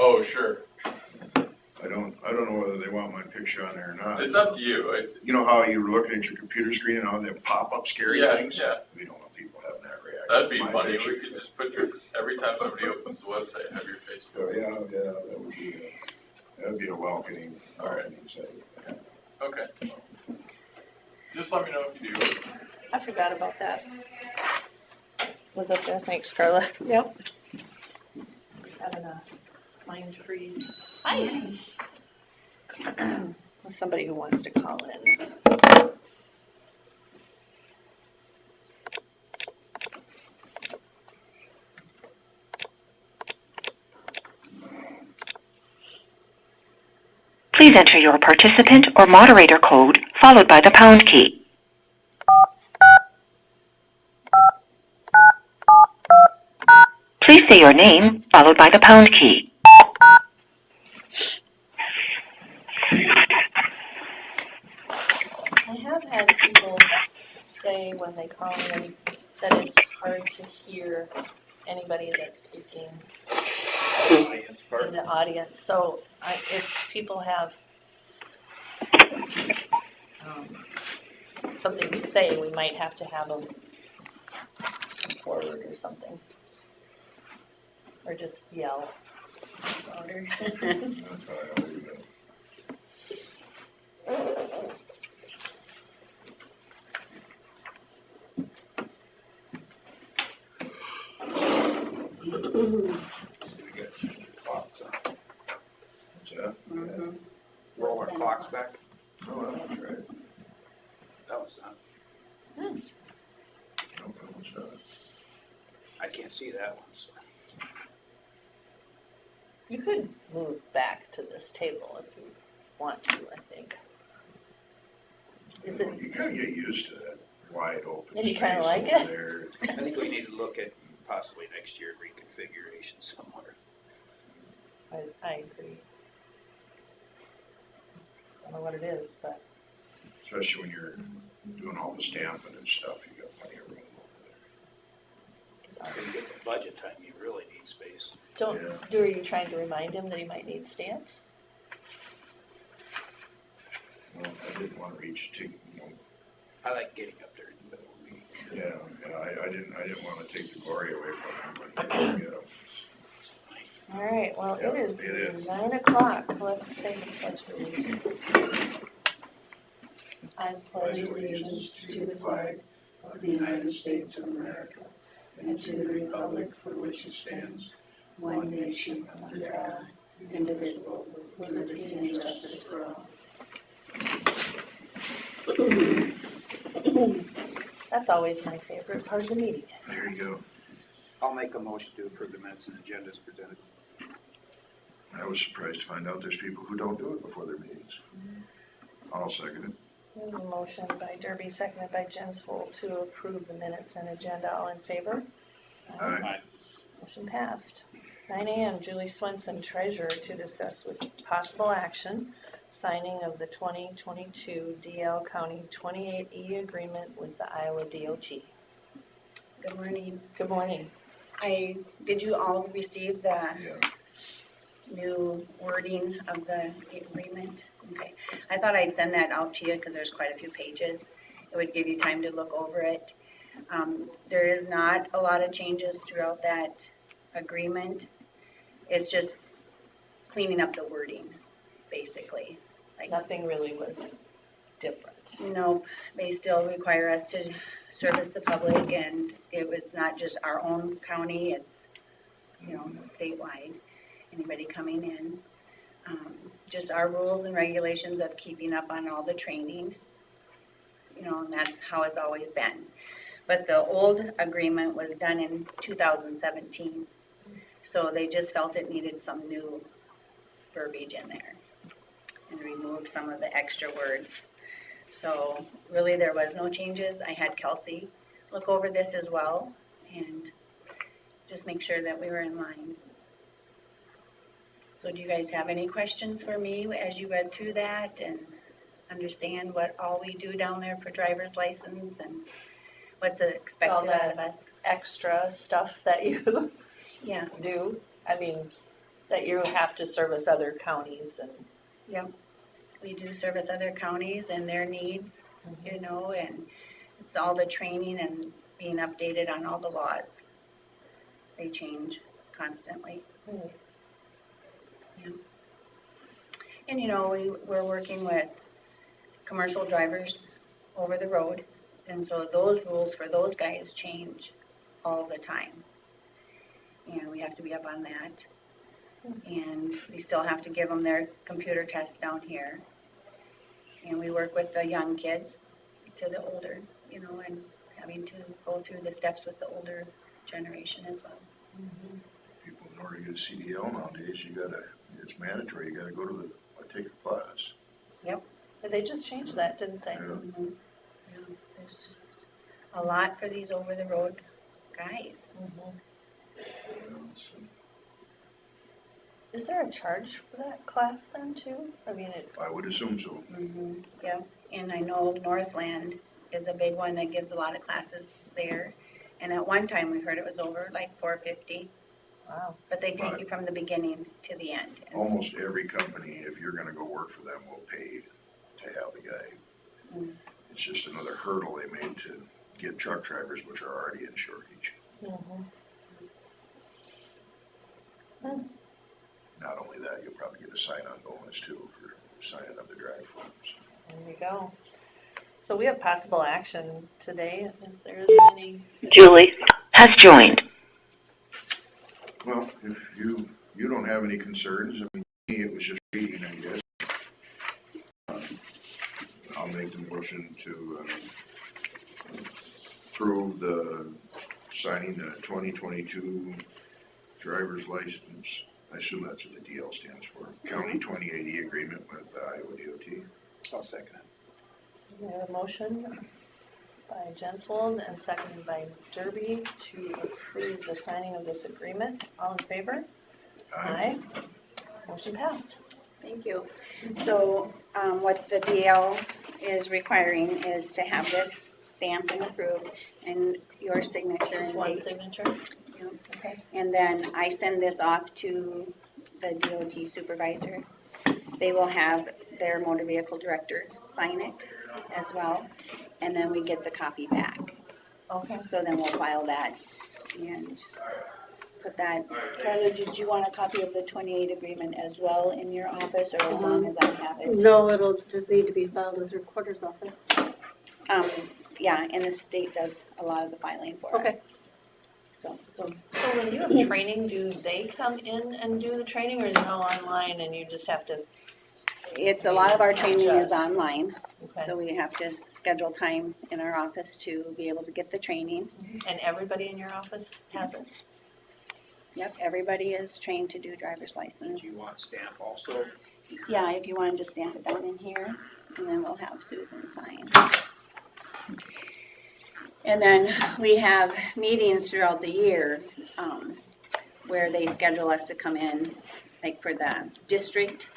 Oh, sure. I don't know whether they want my picture on there or not. It's up to you. You know how you're looking at your computer screen and all them pop-up scary things? Yeah. We don't want people having that reaction. That'd be My funny. picture. We could just put every time somebody opens the website, have your face. So, yeah, that would be a welcoming sight. Okay. Just let me know if you do. I forgot about that. Was up there. Thanks, Carla. Yep. Just having a mind freeze. Hi. With somebody who wants to call in. Please enter your participant or moderator code followed by the pound key. Please say your name followed by the pound key. I have had people say when they call in that it's hard to hear anybody that's speaking in the audience. So if people have something to say, we might have to have them forward or something. Or just yell louder. That's how I always do. So we got clocks on. What's that? Roll our clocks back. Oh, that's right. That was done. Okay, what's that? I can't see that one, so. You could move back to this table if you want to, I think. Is it? You kind of get used to that wide open And you space kinda like over it? there. I think we need to look at possibly next year reconfiguration somewhere. I agree. I don't know what it is, but Especially when you're doing all the stamping and stuff, you got plenty of room over When you get to budget time, you really need space. are you trying to remind him that he might need stamps? there. Well, I didn't want to reach to, I like getting up there in the middle of the meeting. I didn't want to take the glory away from him, but, you know. All right, well, Yeah, it it is is. 9 o'clock. Let's say the pledge of allegiance. I pledge allegiance to the flag of the United States of America and to the republic for which it stands, one nation under God, indivisible, with liberty and justice for all. That's always my favorite part of the meeting. There you go. I'll make a motion to approve the minutes and agendas presented. I was surprised to find out there's people who don't do it before their meetings. I'll second it. There's a motion by Derby, seconded by Jensvold to approve the minutes and agenda. All in favor? Aye. Motion passed. 9 a.m., Julie Swenson, treasurer, to discuss with possible action signing of the 2022 DL County 28E agreement with the Iowa DOT. Good morning. Good morning. Did you all receive the Yeah. new wording of the agreement? Okay. I thought I'd send that out to you because there's quite a few pages. It would give you time to look over it. There is not a lot of changes throughout that agreement. It's just cleaning up the wording, basically. Like, Nothing really was different. nope, they still require us to service the public, and it was not just our own county, it's, statewide, anybody coming in. Just our rules and regulations of keeping up on all the training, and that's how it's always been. But the old agreement was done in 2017, so they just felt it needed some new verbiage in there and removed some of the extra words. So really there was no changes. I had Kelsey look over this as well and just make sure that we were in line. So do you guys have any questions for me as you read through that and understand what all we do down there for driver's license and what's expected out of us? Extra stuff that you Yeah. do. I mean, that you have to service other counties and. We do service other counties and their needs, you know, and it's all the training and being updated on all the laws. They change constantly. Hmm. Yeah. And, you know, we're working with commercial drivers over the road, and so those rules for those guys change all the time. And we have to be up on that. And we still have to give them their computer tests down here. And we work with the young kids to the older, you know, and having to go through the steps with the older generation as well. People, in order to get a CDL nowadays, it's mandatory, you gotta go to take a class. But they just changed that, didn't they? Yeah. Mhm. Yeah, there's just a lot for these over-the-road guys. Is there a charge for that class then too? I mean, I would assume so. Yeah, and I know Northland is a big one that gives a lot of classes there. And at one time, we heard it was over like $450, wow. but they take you from the beginning to the end. Almost every company, if you're gonna go work for them, will pay to have a guy. Mm. It's just another hurdle they made to get truck drivers, which are already in shortage. Not only that, you'll probably get a sign-on bonus too for signing up the drive forms. There we go. So we have possible action today, if there's any. Julie has joined. Well, if you don't have any concerns, I mean, it was just reading, I guess. I'll make the motion to approve the signing the 2022 driver's license. I assume that's what the DL stands for. County 2080 agreement with the Iowa DOT. I'll second it. We have a motion by Jensvold and seconded by Derby to approve the signing of this agreement. All in favor? Aye. Motion passed. Thank you. So what the DL is requiring is to have this stamped and approved and your signature Just and one date. signature? Yep. Okay. And then I send this off to the DOT supervisor. They will have their motor vehicle director sign it as well, and then we get the copy back. Okay. So then we'll file that and put that. Carla, did you want a copy of the 28 agreement as well in your office, or as long as I have it? No, it'll just need to be filed with the recorder's office. Yeah, and the state does a lot of the filing for us. Okay. So, So when you have training, do they come in and do the training, or is it all online and you just have to? it's, a lot of our training is Just- online, Okay. so we have to schedule time in our office to be able to get the training. And everybody in your office has it? Yep, everybody is trained to do driver's license. Do you want stamp also? Yeah, if you wanted to stamp it down in here, and then we'll have Susan sign. And then we have meetings throughout the year, where they schedule us to come in, like for the district,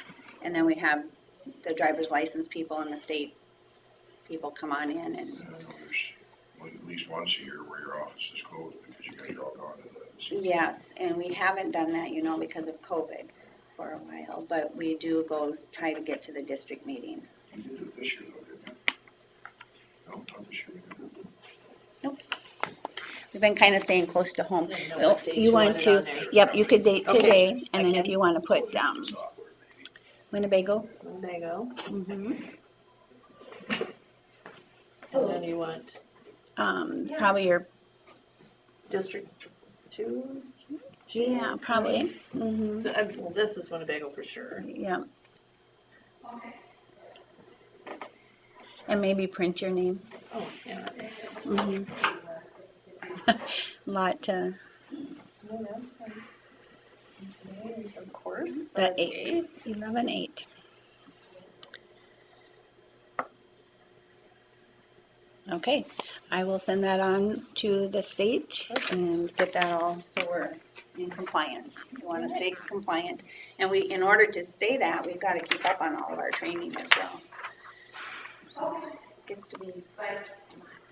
and then we have the driver's license people and the state people come on in and, And I know there's at least once a year where your office is closed because you guys are all gone to the. yes, and we haven't done that, you know, because of COVID for a while, but we do go try to get to the district meeting. You did it this year though, didn't you? No, not this year. We've been kind of staying close to home. Didn't know Well, what date you you want wanted to, on there. yep, you could date Okay, today, and then I if you want to put, Winnebago. Winnebago. Mm-hmm. And then you want Probably your, District 2? yeah, probably. Mm-hmm. Well, this is Winnebago for sure. Yeah. And maybe print your name. Oh, yeah, that makes sense. Mm-hmm. Lot, No, that's fine. Okay, so of course. the 11/8. Okay, I will send that on to the state and get that all, so we're in compliance. We want to stay compliant. And we, in order to stay that, we've got to keep up on all of our training as well. So, gets to be Yes,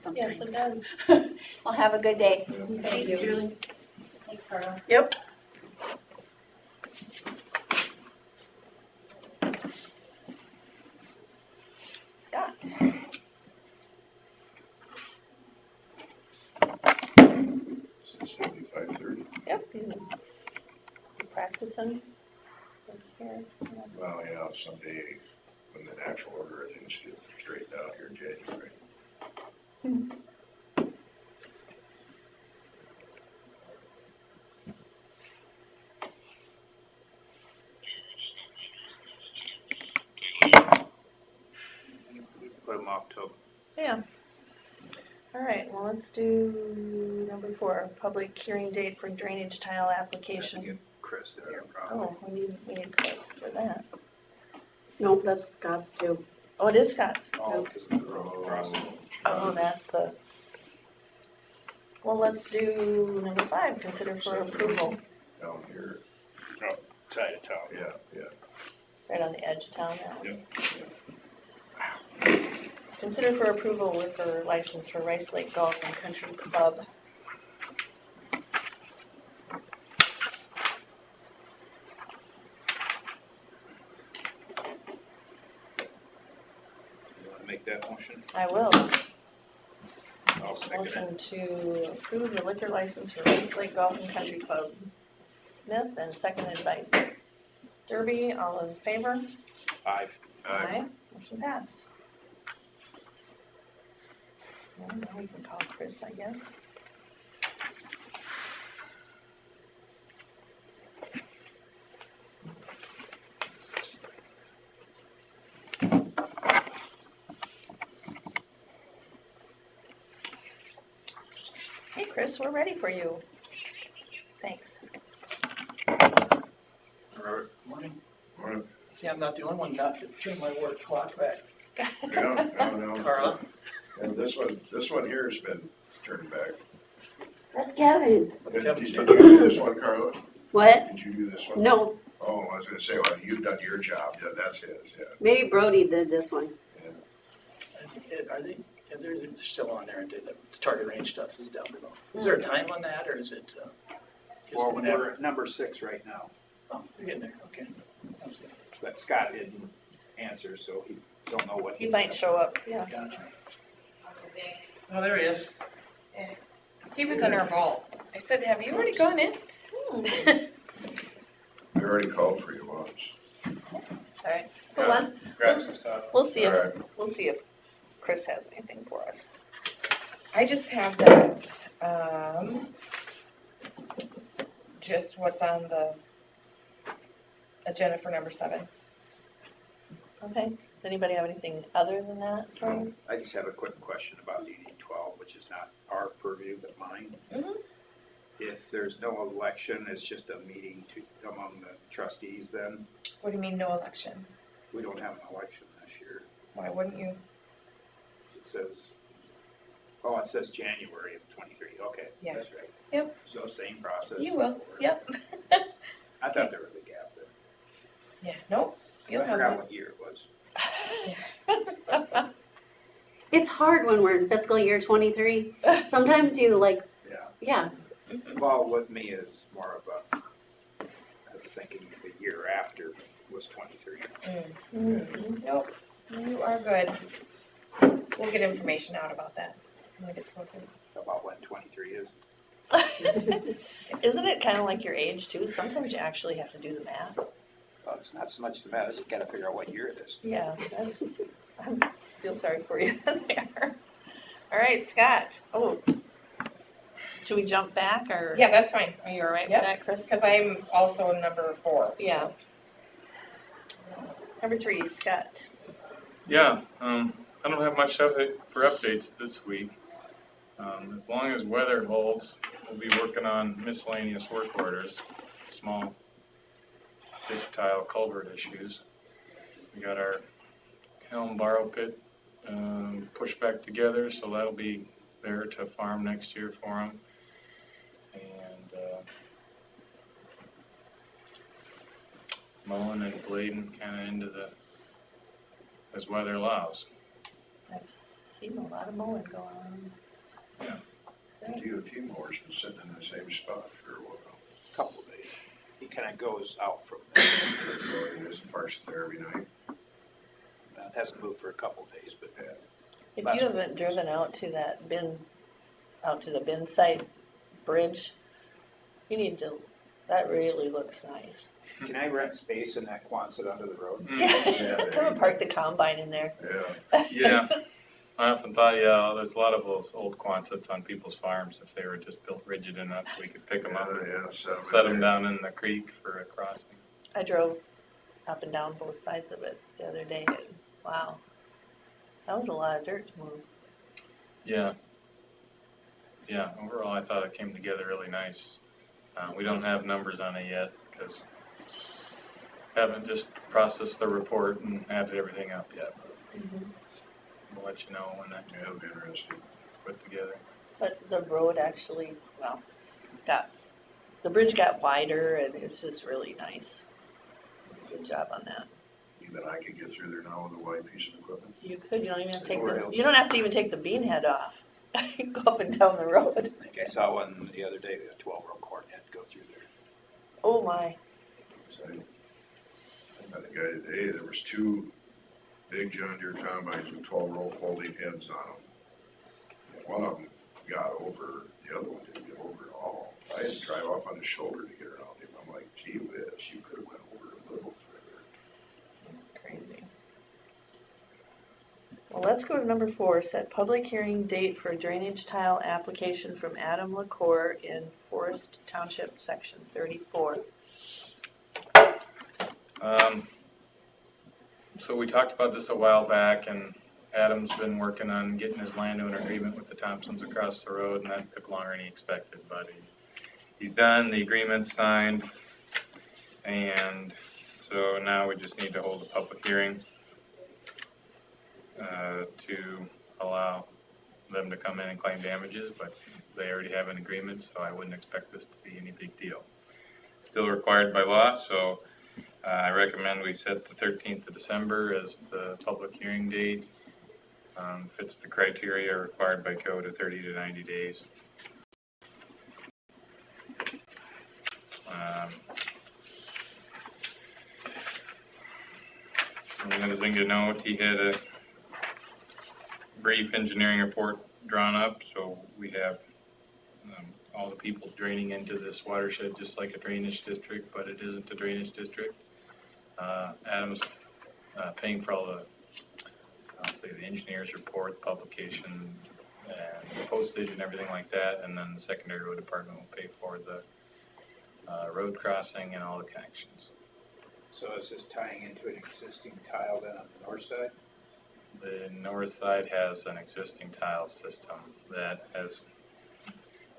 sometimes. it does. Well, have a good day. Thanks, Julie. Thanks, Carla. Yep. Since 5:30. Yep, you practicing over here. Yeah. Well, yeah, someday when the natural order of things get straightened out here in January. Put them off till, Yeah. All right, well, let's do number 4, public hearing date for drainage tile I have to application. get Chris in here probably. Oh, we need Chris for that. Nope, that's Scott's too. Oh, it is Scott's. All because of the road crossing. Oh, that's the. Well, let's do number 5, consider for approval, Down here, Tie to town. yeah. right on the edge of town now. Yep. Consider for approval liquor license for Rice Lake Golf and Country Club. You wanna make that motion? I will. I'll second it. Motion to approve the liquor license for Rice Lake Golf and Country Club. Smith and seconded by Derby. All in favor? Aye. Motion passed. Well, now we can call Chris, I guess. Hey, Chris, we're ready for you. Thanks. Robert, morning. Well, See, I'm not the only one not to turn my work clock back. yeah, no. Carla? And this one here has been turned back. That's Kevin. Did you do this one, Carla? What? Did you do this one? No, Oh, I was gonna say, well, you've done your job, yeah, that's his, yeah. maybe Brody did this one. Are they, they're still on there, aren't they? The target range stuff is down below. Is there a time on that, or is it, just Well, whenever? we're at number 6 right now, Oh, they're getting there, okay. Sounds good. but Scott didn't answer, so he don't know what He he's. might show up, yeah. Gotcha. Oh, there he is. He was in our vault. I said, have you already gone in? I already called for you once. All right. Who wants? Grab some stuff. We'll see All if, right. we'll see if Chris has anything for us. I just have that, just what's on the agenda for number 7. Okay. Does anybody have anything other than that, Tori? I just have a quick question about DD 12, which is not our purview, but mine. Mhm. If there's no election, it's just a meeting among the trustees, then What do you mean, no election? we don't have an election this year. Why wouldn't you? It says, oh, it says January of 23, okay, Yeah. that's right. Yep. So same process. You will, yep. I thought there was a gap there. Yeah, nope, you'll I have forgot it. what year it was. It's hard when we're in fiscal year 23. Sometimes you like, Yeah. yeah, Well, with me is more of a, I was thinking the year after was 23. Mhm. Nope, you are good. We'll get information out about that. I guess we'll see. About when 23 is. Isn't it kind of like your age too? Sometimes you actually have to do the math. Well, it's not so much the matter, you gotta figure out what year it is. Yeah, that's, I feel sorry for you there. All right, Scott. Oh, should we jump back or? Yeah, that's fine, Are you all right with Yep. that, Chris? because I'm also number 4. so. Yeah. Number 3, Scott. Yeah, I don't have much of it for updates this week. As long as weather holds, we'll be working on miscellaneous work orders, small ditch tile culvert issues. We got our Helm borrow pit pushed back together, so that'll be there to farm next year for them. And mowing and blading kind of into the, as weather allows. I've seen a lot of mowing going on. Yeah. The DOT mower's been sitting in the same spot for a while. Couple of days. He kinda goes out from there. So it is parked there every night. hasn't moved for a couple of days, but If Last you haven't driven out to that out to the bin site bridge, you need to, that really looks nice. can I rent space in that Quonset under the road? Mm, Someone park the combine in there. Yeah, yeah, I often thought, yeah, there's a lot of those old Quonsets on people's farms, if they were just built rigid enough, we could pick them up and yeah, set them down in the creek for a crossing. I drove up and down both sides of it the other day, and wow, that was a lot of dirt to move. Yeah. Yeah, overall, I thought it came together really nice. We don't have numbers on it yet, because haven't just processed the report and added everything up yet. We'll let you know when that yeah, it'll be interesting. put together. But the road actually, well, the bridge got wider, and it's just really nice. Good job on that. Even I could get through there now with a wide piece of equipment. You could, you don't even have to take Or the, else. you don't have to even take the bean head off. You go up and down the road. I think I saw one the other day, a 12-row cornet go through there. Oh my, So I met a guy today, there was two big John Deere combines with 12-row folding heads on them. And one of them got over, the other one didn't get over at all. I had to drive off on his shoulder to get around him. I'm like, gee whiz, you could have went over a little further. crazy. Well, let's go to number 4, set public hearing date for drainage tile application from Adam LaCour in Forest Township, section 34. So we talked about this a while back, and Adam's been working on getting his landowner agreement with the Thompsons across the road, and that took longer than he expected, but he's done, the agreement's signed, and so now we just need to hold a public hearing to allow them to come in and claim damages, but they already have an agreement, so I wouldn't expect this to be any big deal. Still required by law, so I recommend we set the 13th of December as the public hearing date. Fits the criteria required by code of 30 to 90 days. Another thing to note, he had a brief engineering report drawn up, so we have all the people draining into this watershed just like a drainage district, but it isn't a drainage district. Adam's paying for all the, I'll say, the engineer's report, publication, and postage and everything like that, and then the secondary road department will pay for the road crossing and all the connections. So is this tying into an existing tile then on the north side? The north side has an existing tile system that has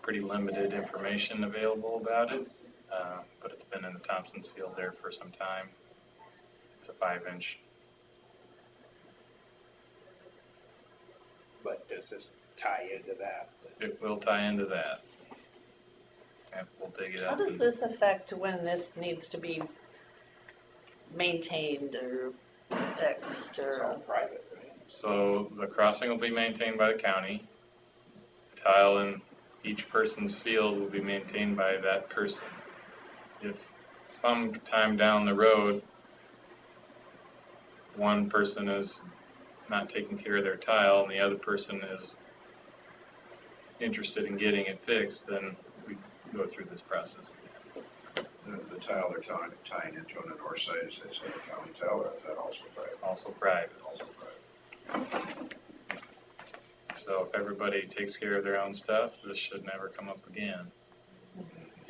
pretty limited information available about it, but it's been in the Thompson's field there for some time. It's a 5-inch. But does this tie into that? It will tie into that. And we'll dig it How up. does this affect when this needs to be maintained or fixed It's all or? private, right? So the crossing will be maintained by the county. Tile in each person's field will be maintained by that person. If sometime down the road, one person is not taking care of their tile and the other person is interested in getting it fixed, then we go through this process. The tile they're tying into on the north side, is that a county tile, or is that also private? Also private. Also private. So if everybody takes care of their own stuff, this should never come up again.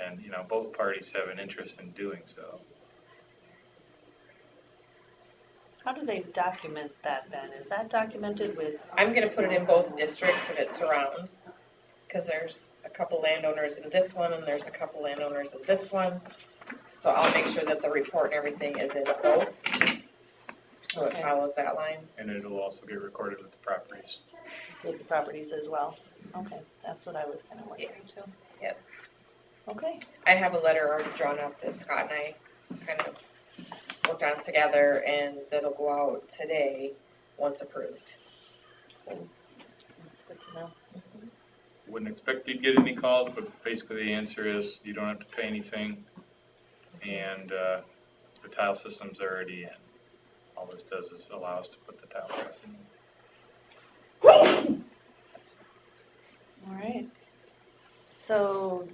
And, you know, both parties have an interest in doing so. How do they document that then? Is that documented with, I'm gonna put it in both districts that it surrounds, because there's a couple landowners in this one, and there's a couple landowners in this one. So I'll make sure that the report and everything is in both, so it Okay. follows that line. And it'll also get recorded with the properties. with the properties as well? Okay, that's what I was kind of wondering too. Yep. Okay, I have a letter already drawn up that Scott and I kind of worked on together, and that'll go out today, once approved. that's good to know. Wouldn't expect you to get any calls, but basically the answer is you don't have to pay anything. And the tile system's already in. All all this does is allow us to put the tile dressing in. All right. So,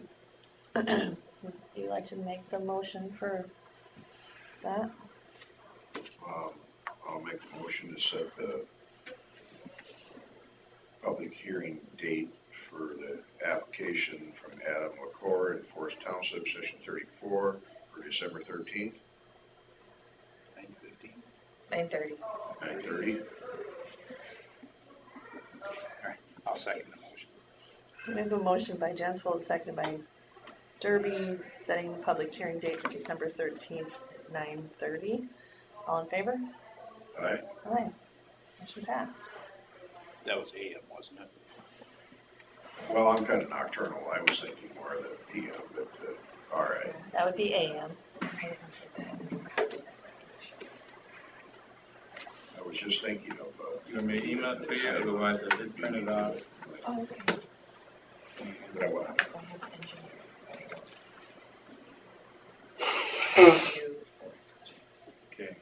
would you like to make the motion for that? I'll make a motion to set the public hearing date for the application from Adam LaCour in Forest Township, Section 34, for December 13th, 9:15. 9:30. 9:30. I'll second the motion. We have a motion by Jensvold, seconded by Derby, setting the public hearing date for December 13th, 9:30. All in favor? Aye. Aye. Motion passed. That was AM, wasn't it? Well, I'm kind of nocturnal. I was thinking more of the PM, but, all right. That would be AM. I didn't get that new copy of that resolution. I was just thinking of, You want me to email it to you, otherwise I did print it off. Oh, okay. but I want- Because I have engineering. Okay.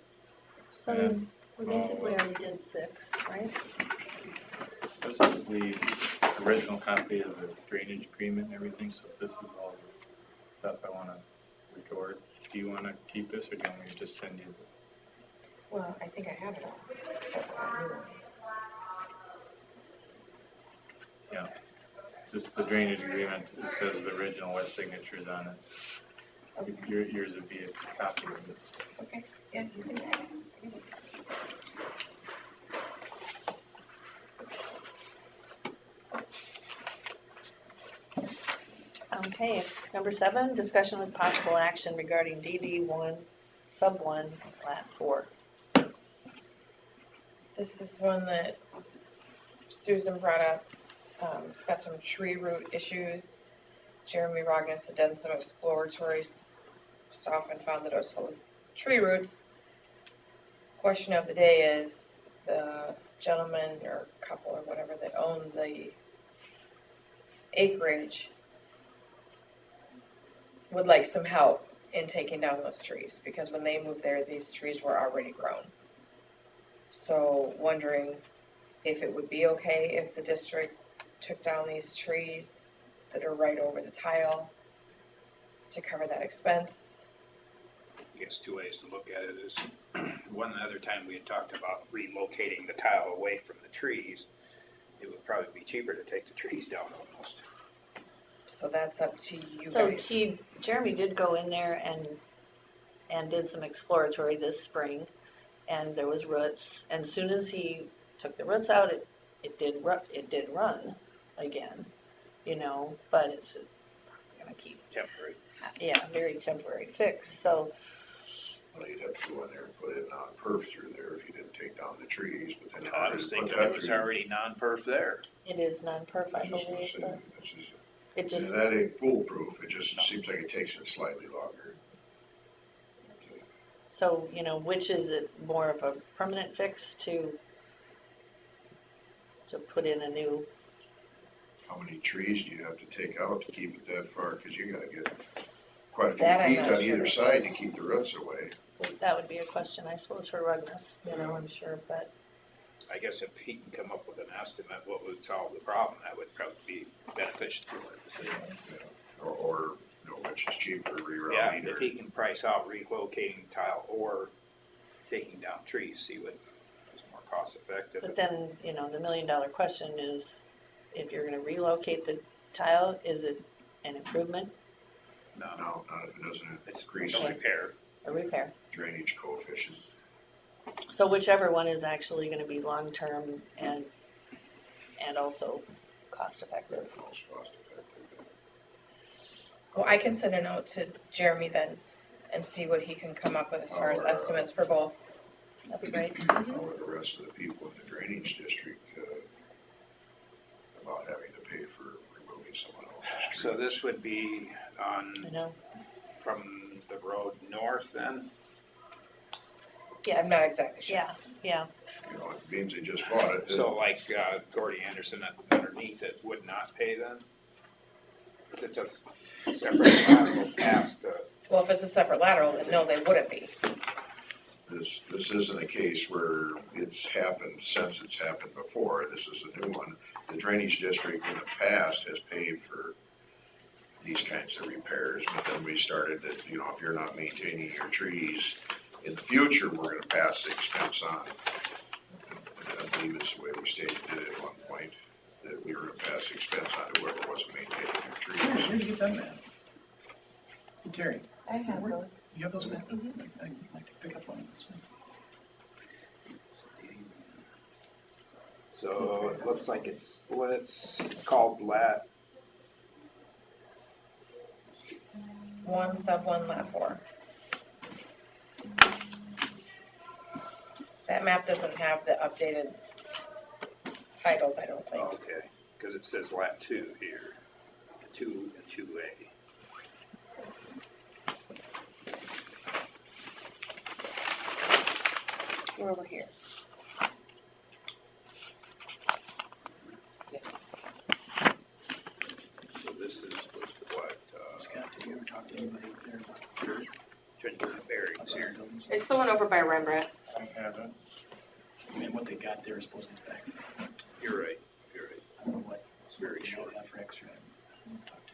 So we basically already did 6, right? This is the original copy of the drainage agreement and everything, so this is all the stuff I want to record. Do you want to keep this, or do you want me to just send you? Well, I think I have it all, except for the new ones. Just the drainage agreement, it says the original with signatures on it. Yours would be a copy of it. Okay, yeah, you can have it. Okay, number 7, discussion with possible action regarding DD1, sub 1, lat 4. This is one that Susan brought up. It's got some tree root issues. Jeremy Rognus had done some exploratory stuff and found that it was full of tree roots. Question of the day is the gentleman or couple or whatever that own the acreage would like some help in taking down those trees, because when they moved there, these trees were already grown. So wondering if it would be okay if the district took down these trees that are right over the tile to cover that expense. I guess two ways to look at it is, one other time we had talked about relocating the tile away from the trees. It would probably be cheaper to take the trees down almost. So that's up to you So guys. Jeremy did go in there and did some exploratory this spring, and there was roots, and as soon as he took the roots out, it did run again, you know, but it's gonna keep, Temporary. yeah, very temporary fix, so, Well, you'd have to go in there and put in non-perf through there if you didn't take down the trees, but then. I was thinking it was already non-perf there. it is non-perf, I believe, but it just, That ain't foolproof, it just seems like it takes it slightly longer. so, you know, which is it, more of a permanent fix to put in a new, How many trees do you have to take out to keep it that far, cause you gotta get quite That a I'm few feet not on either sure. side to keep the roots away. that would be a question, I suppose, for Rugness, you know, I'm sure, but, I guess if he can come up with an estimate what would solve the problem, that would probably be beneficial to our decision. Or, you know, which is cheaper, Yeah, rerouting if or. he can price out relocating tile or taking down trees, see what is more cost effective. but then, you know, the $1 million question is, if you're gonna relocate the tile, is it an improvement, No, No, not if it doesn't it's increase a the repair. a repair? drainage coefficient. So whichever one is actually gonna be long-term and also cost-effective. Most cost effective. Well, I can send a note to Jeremy then and see what he can come up with as far as estimates for both. That'd be great. How would the rest of the people in the drainage district, about having to pay for removing someone else's tree? So this would be on, I know, from the road north then? yes, I'm not exactly sure. yeah, You know, it means they just bought it. So like Gordy Anderson underneath it would not pay then? 'Cause it's a separate lateral past the, Well, if it's a separate lateral, then no, they wouldn't be. this isn't a case where it's happened since it's happened before. This is a new one. The drainage district in the past has paid for these kinds of repairs, but then we started that, you know, if you're not maintaining your trees, in the future, we're gonna pass the expense on. And I believe it's the way we stated it at one point, that we were gonna pass the expense on to whoever wasn't maintaining their trees. Where did you get them at? Terry, I have those. you have those maps? I'd like to pick up on this one. So it looks like it splits, it's called lat, 1 sub 1 lat 4. That map doesn't have the updated titles, I don't think. okay, because it says lat 2 here, 2 and 2A. We're over here. So this is what, Scott, did you ever talk to anybody up there about Ginger bearings here. buildings? It's the one over by Rembrandt. I have it. I mean, what they got there is supposed to back. You're right, you're right. I don't know what. It's very short. They have for extra. I haven't talked to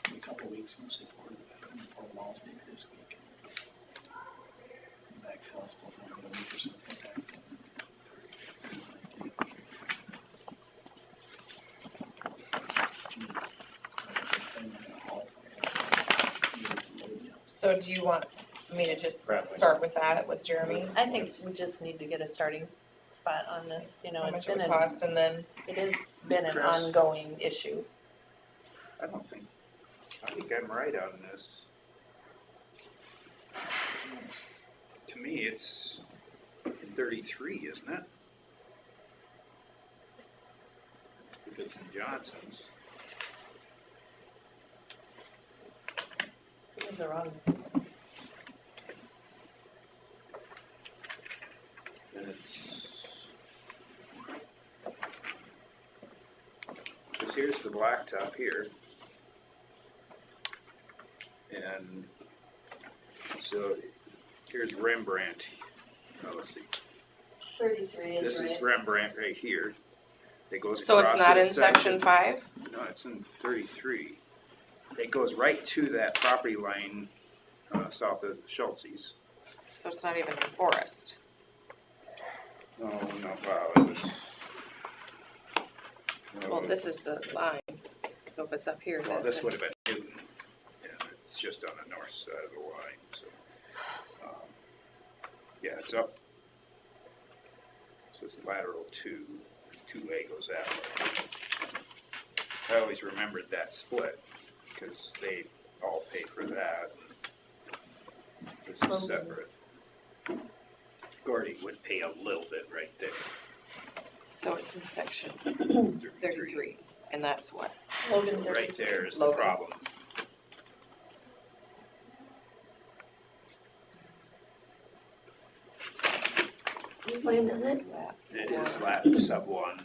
anybody. In a couple of weeks, once they pour the walls maybe this week. Backfill, I suppose, another week or something like that. So do you want me to just Bradley. start with that, with Jeremy? I think we just need to get a starting spot on this, you know, How it's much it been would cost, and then, it has been an Chris? ongoing issue. I think I'm right on this. To me, it's 33, isn't it? If it's in Johnson's. They're on. And it's, because here's the blacktop here. And so here's Rembrandt. Oh, let's see. 33 This is Rembrandt right here. It goes so it's across not this in section 5? No, it's in 33. It goes right to that property line south of Schultz's. So it's not even in forest. No, wow, it was. Well, this is the line, so if it's up here, Well, that's this it. would have been Newton, and it's just on the north side of the line, so. Yeah, it's up. So it's lateral 2A goes that way. I always remembered that split, because they all pay for that. This is separate. Gordy would pay a little bit right there. So it's in section 33, and that's what? Logan Right there is the Logan. problem. Whose land is it? Lat It is 4, lat sub 1,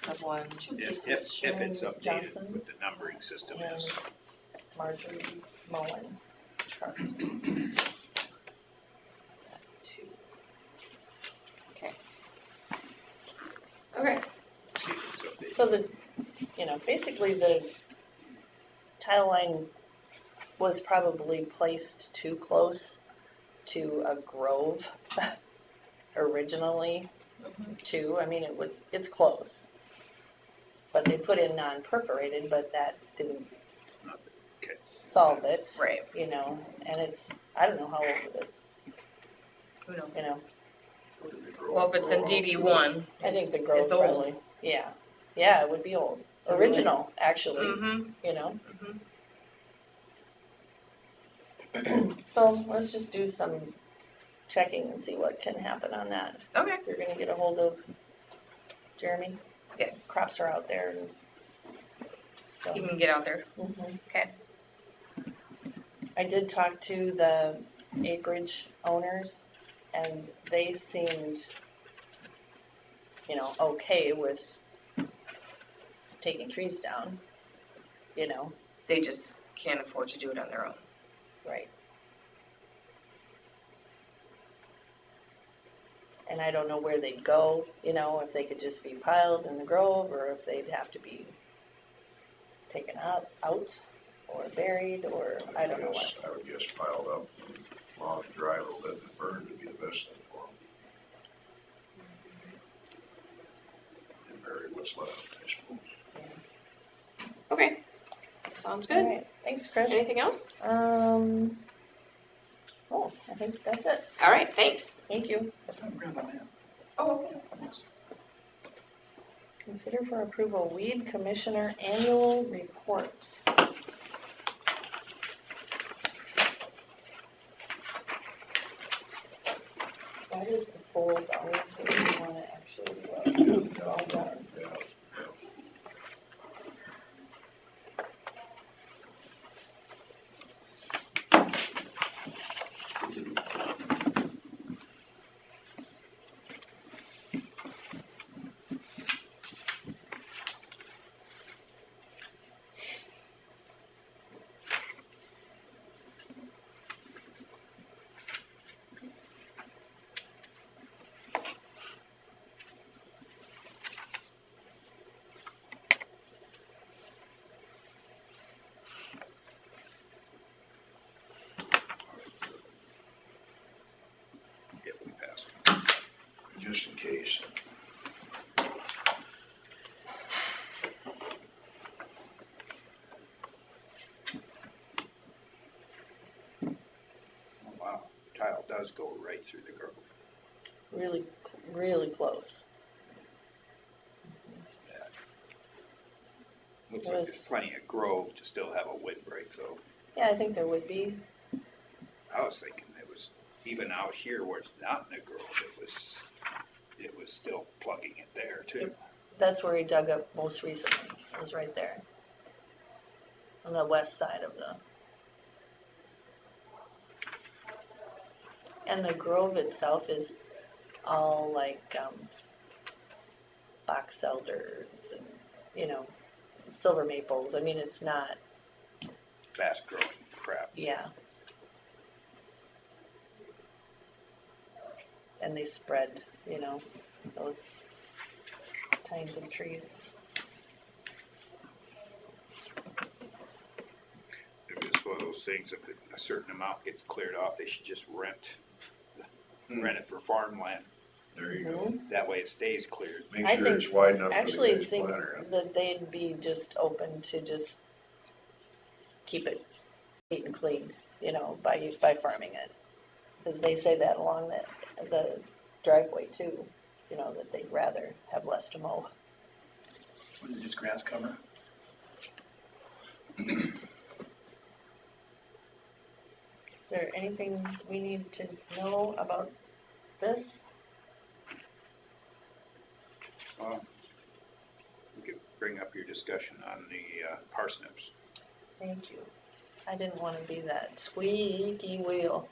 sub 1, if it's updated Johnson with the numbering system and is. Marjorie Mullen Trust. 2. Okay. Okay, See if it's updated. so the, you know, basically the tile line was probably placed too close to a grove originally too. I mean, it's close. But they put in non-perforated, but that didn't It's not, okay. solve it. Right. You know, and it's, I don't know how old it is, Who knows? you know. Well, if it's in DD1, I think the it's growth old. probably, yeah, it would be old. Original, actually, Mm-hmm. you know. Mhm. So let's just do some checking and see what can happen on that. Okay. You're gonna get a hold of Jeremy, Yes, crops are out there and. so, you can get out there. mhm. Okay. I did talk to the acreage owners and they seemed, you know, okay with taking trees down, you know. They just can't afford to do it on their own. Right. And I don't know where they'd go, you know, if they could just be piled in the grove, or if they'd have to be taken out, or buried, or I don't know what. I would guess piled up, long and dry a little bit and burned would be the best thing for them. And bury what's left, I suppose. Okay, sounds All good. right, thanks, Chris. Anything else? Oh, I think that's it. All right, thanks. Thank you. Grab a map. Oh, Consider for approval weed commissioner annual report. That is the fold always where you want to actually, it's all done. Yeah, yeah. If we pass. Just in case. Oh, wow, tile does go right through the grove. Really, really close. Looks like there's plenty of grove to still have a windbreak though. Yeah, I think there would be. I was thinking it was, even out here where it's not in a grove, it was still plugging it there too. That's where he dug up most recently, it was right there. On the west side of the. And the grove itself is all like, box elders and, you know, silver maples. I mean, it's not, Fast growing crap. yeah. And they spread, you know, those kinds of trees. It was one of those things, if a certain amount gets cleared off, they should just rent it for farmland. There you go. That way it stays cleared. Make I sure think- it's wide enough for the Actually, guy's think planter. that they'd be just open to just keep it neat and clean, you know, by farming it. Because they say that along the driveway too, you know, that they'd rather have less to mow. What is this, grass cover? Is there anything we need to know about this? We could bring up your discussion on the parsnips. Thank you. I didn't want to be that squeaky wheel.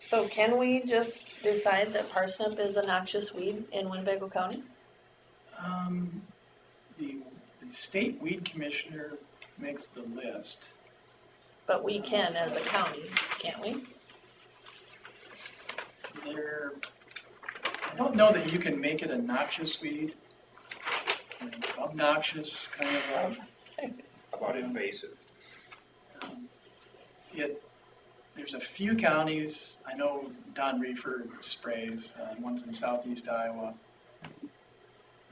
So can we just decide that parsnip is a noxious weed in Winnebago County? The state weed commissioner makes the list. But we can as a county, can't we? I don't know that you can make it a noxious weed. Obnoxious, kind of, How about invasive? there's a few counties, I know Don Reefer sprays, one's in southeast Iowa.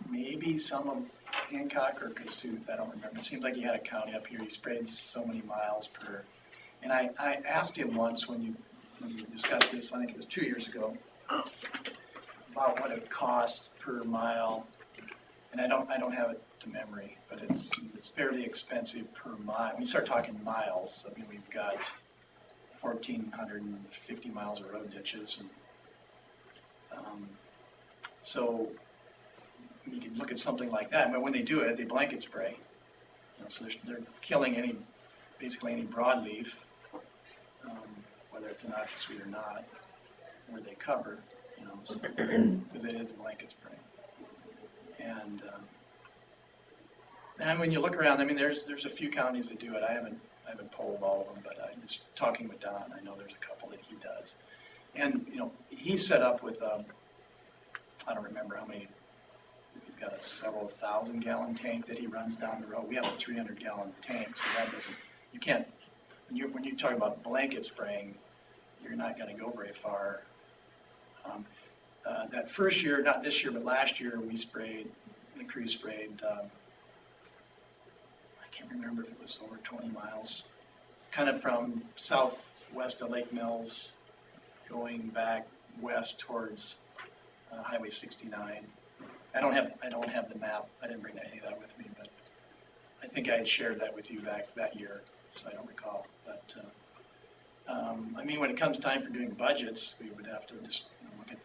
Maybe some of Hancock or Cassuth, I don't remember. It seems like he had a county up here, he sprayed so many miles per. And I asked him once when you discussed this, I think it was 2 years ago, about what it cost per mile. And I don't have it to memory, but it's fairly expensive per mile. When you start talking miles, I mean, we've got 1,450 miles of road ditches. And so you can look at something like that, but when they do it, they blanket spray. You know, so they're killing basically any broadleaf, whether it's a noxious weed or not, where they cover, you know. problems, because it is a blanket spray. And when you look around, I mean, there's a few counties that do it. I haven't polled all of them, but I'm just talking with Don, I know there's a couple that he does. And, you know, he's set up with, I don't remember how many, he's got a several thousand gallon tank that he runs down the road. We have a 300 gallon tank, so that doesn't, you can't, when you talk about blanket spraying, you're not gonna go very far. That first year, not this year, but last year, the crew sprayed, I can't remember if it was over 20 miles, kind of from southwest of Lake Mills, going back west towards Highway 69. I don't have the map. I didn't bring any of that with me, but I think I had shared that with you back that year, so I don't recall. But I mean, when it comes time for doing budgets, we would have to just look at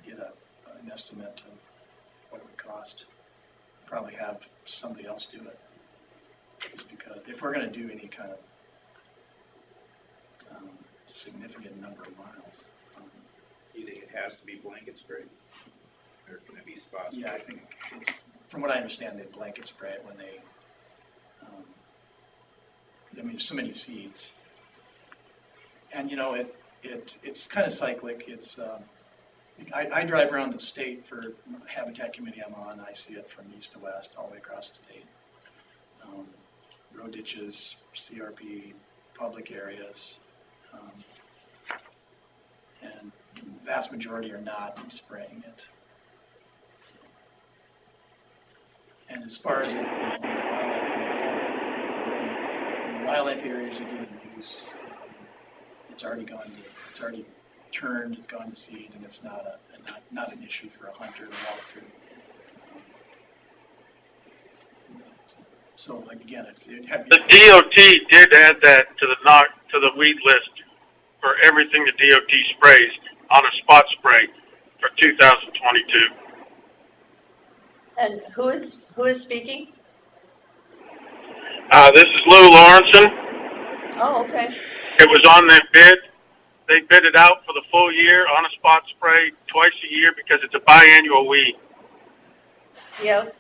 get an estimate of what it would cost. Probably have somebody else do it, just because if we're going to do any kind of significant number of miles. You think it has to be blanket spray? Or can it be spot spray? Yeah, I think it's, from what I understand, they blanket spray it when they, I mean, so many seeds. And, you know, it's kind of cyclic. It's, I drive around the state for Habitat Committee I'm on. I see it from east to west, all the way across the state. Road ditches, CRP, public areas. And the vast majority are not spraying it. And as far as wildlife areas are getting use, it's already turned, it's gone to seed, and it's not an issue for a hunter to walk through. So, like again, it had The DOT did add that to the weed list for everything the DOT sprays on a spot spray for 2022. And who is speaking? This is Lou Lawrenson. Oh, okay. It was on their bid. They bid it out for the full year on a spot spray twice a year because it's a biannual weed. Yep.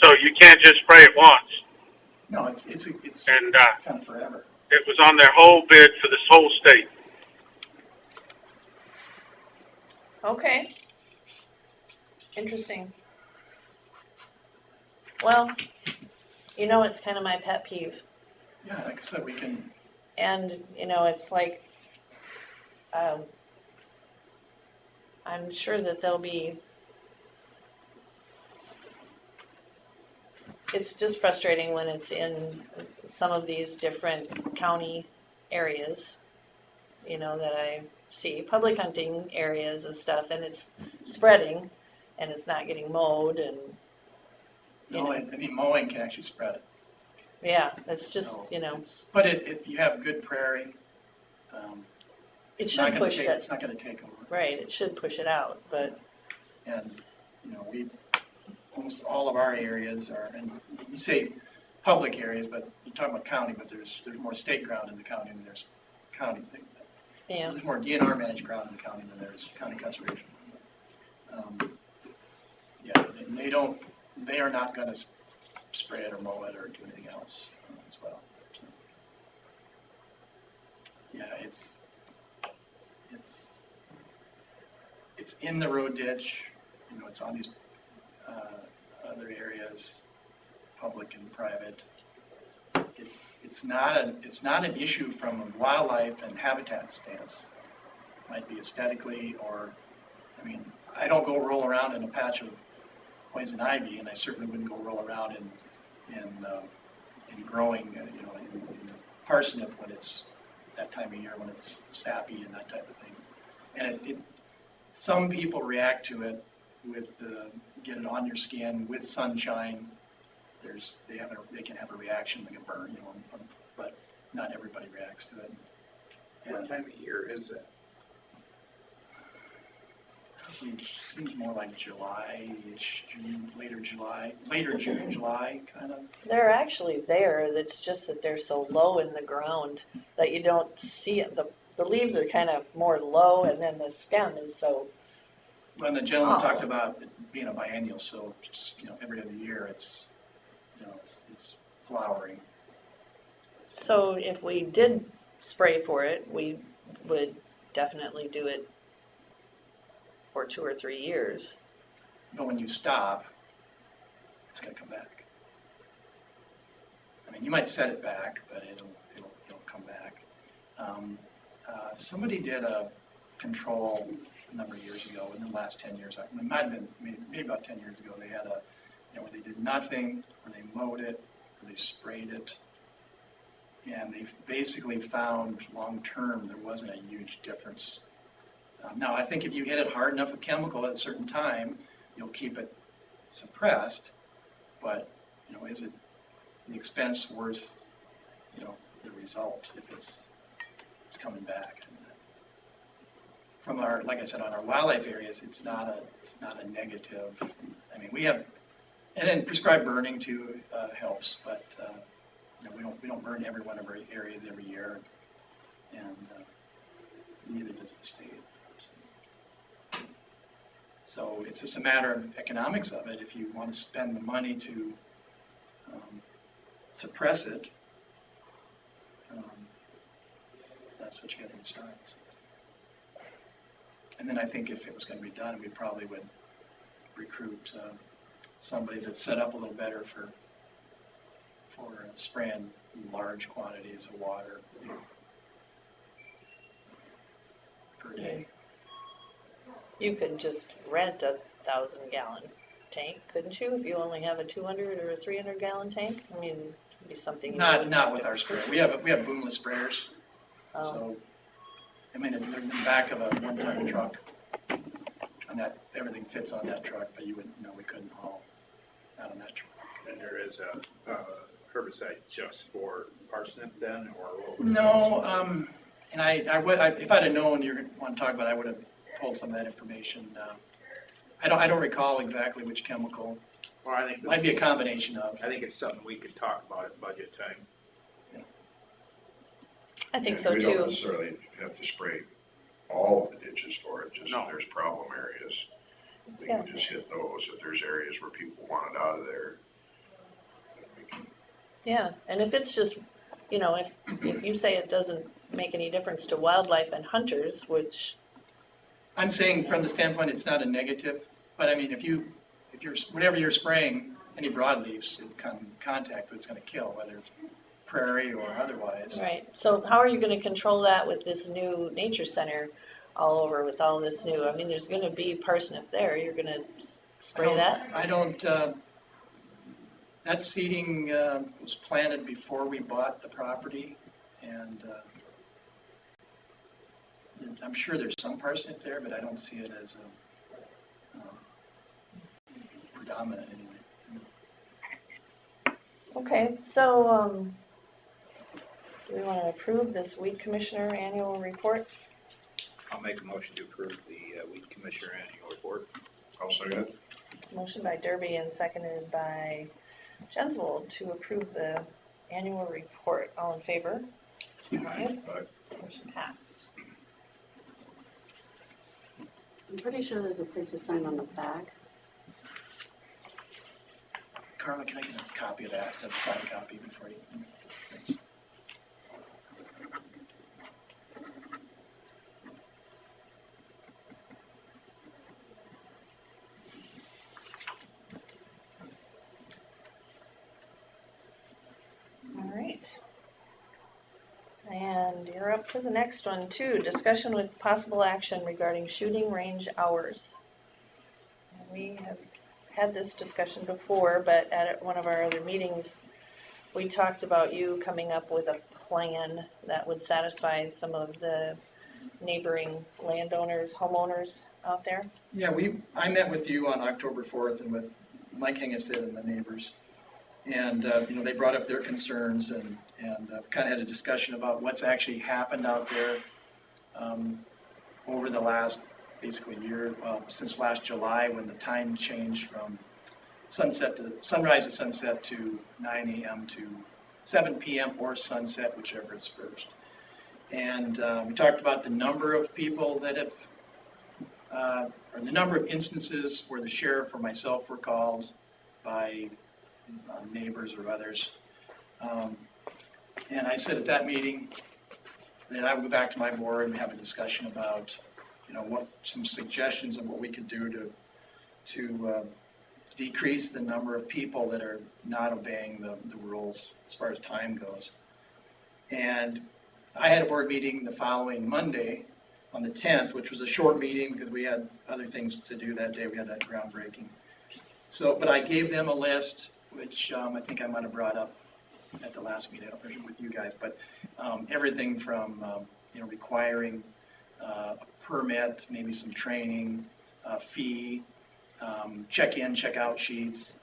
So you can't just spray it once. No, it's And kind of forever. it was on their whole bid for this whole state. Okay. Interesting. Well, you know, it's kind of my pet peeve. Yeah, like I said, we can. And, you know, it's like, I'm sure that there'll be, it's just frustrating when it's in some of these different county areas, you know, that I see, public hunting areas and stuff, and it's spreading, and it's not getting mowed, and, you know, I mean, mowing can actually spread it. yeah, it's just, So you know, but if you have good prairie, it it's not should gonna push take, it, it's not gonna take over. right, it should push it out, but, And, you know, almost all of our areas are, and you say public areas, but you're talking about county, but there's more state ground in the county than there's county. yeah, There's more DNR managed ground in the county than there's county conservation. Yeah, and they are not gonna spray it or mow it or do anything else as well. So, yeah, it's in the road ditch, you know, it's on these other areas, public and private. It's not an issue from a wildlife and habitat stance. Might be aesthetically, or, I mean, I don't go roll around in a patch of poison ivy, and I certainly wouldn't go roll around in growing, you know, in parsnip when it's that time of year, when it's sappy and that type of thing. And some people react to it with get it on your skin with sunshine. They can have a reaction, like a burn, you know, but not everybody reacts to it. What time of year is that? It seems more like July-ish, later June, July, kind of. they're actually there, it's just that they're so low in the ground that you don't see it, the leaves are kind of more low and then the stem is so, When the gentleman Oh. talked about it being a biennial, so just, every other year it's, it's flowering. so if we did spray for it, we would definitely do it for 2 or 3 years. But when you stop, it's gonna come back. I mean, you might set it back, but it'll come back. Somebody did a control a number of years ago, in the last 10 years, it might have been maybe about 10 years ago, they had where they did nothing, where they mowed it, where they sprayed it. And they basically found long-term, there wasn't a huge difference. Now, I think if you hit it hard enough with chemical at a certain time, you'll keep it suppressed, but, is it the expense worth, the result if it's coming back? From our, like I said, on our wildlife areas, it's not a negative. I mean, we have, and then prescribed burning too helps, but we don't burn every one of our areas every year, and neither does the state. So it's just a matter of economics of it. If you want to spend the money to suppress it, that's what you got to decide. And then I think if it was going to be done, we probably would recruit somebody that's set up a little better for spraying large quantities of water per day. You could just rent a 1,000-gallon tank, couldn't you, if you only have a 200 or a 300-gallon tank? I mean, it'd be something. Not with our sprayer. We have boomless sprayers. Oh. So, I mean, they're in the back of a one-ton truck. And that, everything fits on that truck, but you wouldn't, we couldn't haul out on that truck. And there is a herbicide just for parsnip then, or what would it No, be? and if I'd have known you want to talk about it, I would have pulled some of that information. I don't recall exactly which chemical. Well, I think Might be a combination of. I think it's something we could talk about at budget time. I think And so we don't too. necessarily have to spray all of the ditches for it, just No. if there's problem areas. We Yeah. can just hit those, if there's areas where people want it out of there. we can- Yeah, and if it's just, if you say it doesn't make any difference to wildlife and hunters, which, I'm saying from the standpoint, it's not a negative, but I mean, if you're, whatever you're spraying, any broadleaves, it come in contact with, it's gonna kill, whether it's prairie or otherwise. right, so how are you gonna control that with this new nature center all over with all this new, I mean, there's gonna be parsnip there, you're gonna spray that? I don't, that seeding was planted before we bought the property, and I'm sure there's some parsnip there, but I don't see it as predominant anyway. Okay, so, do we wanna approve this weed commissioner annual report? I'll make a motion to approve the weed commissioner annual report. I'll second it. Motion by Derby and seconded by Jensvold to approve the annual report. All in favor? Aye. Motion passed. I'm pretty sure there's a place to sign on the back. Carla, can I get a copy of that signed copy before you? Thanks. All right. And you're up for the next one too. Discussion with possible action regarding shooting range hours. And we have had this discussion before, but at one of our other meetings, we talked about you coming up with a plan that would satisfy some of the neighboring landowners, homeowners out there. Yeah, I met with you on October 4th and with Mike Hengestead and the neighbors. And, they brought up their concerns and kind of had a discussion about what's actually happened out there over the last, basically year, since last July when the time changed from sunrise to sunset to 9 a.m. to 7 p.m. or sunset, whichever is first. And we talked about the number of people that have, or the number of instances where the sheriff or myself were called by neighbors or others. And I said at that meeting that I would go back to my board and have a discussion about, some suggestions of what we could do to decrease the number of people that are not obeying the rules as far as time goes. And I had a board meeting the following Monday on the 10th, which was a short meeting because we had other things to do that day. We had that groundbreaking. So, but I gave them a list, which I think I might have brought up at the last meeting with you guys, but everything from, requiring a permit, maybe some training, fee, check-in, check-out sheets,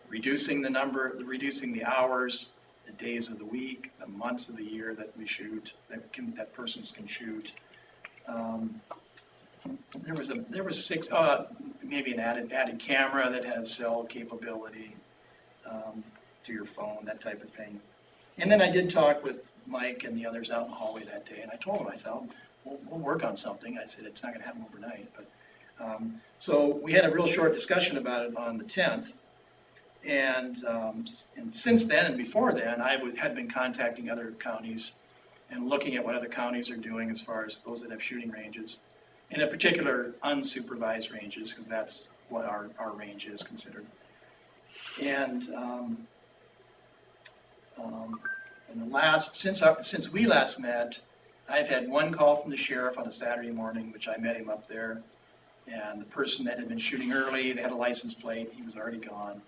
reducing the hours, the days of the week, the months of the year that we shoot, that persons can shoot. There was six, maybe an added camera that has cell capability to your phone, that type of thing. And then I did talk with Mike and the others out in the hallway that day, and I told them, I said, we'll work on something. I said, it's not gonna happen overnight, but, so we had a real short discussion about it on the 10th. And since then and before then, had been contacting other counties and looking at what other counties are doing as far as those that have shooting ranges, and in particular unsupervised ranges, because that's what our range is considered. And since we last met, I've had one call from the sheriff on a Saturday morning, which I met him up there, and the person that had been shooting early, they had a license plate, he was already gone.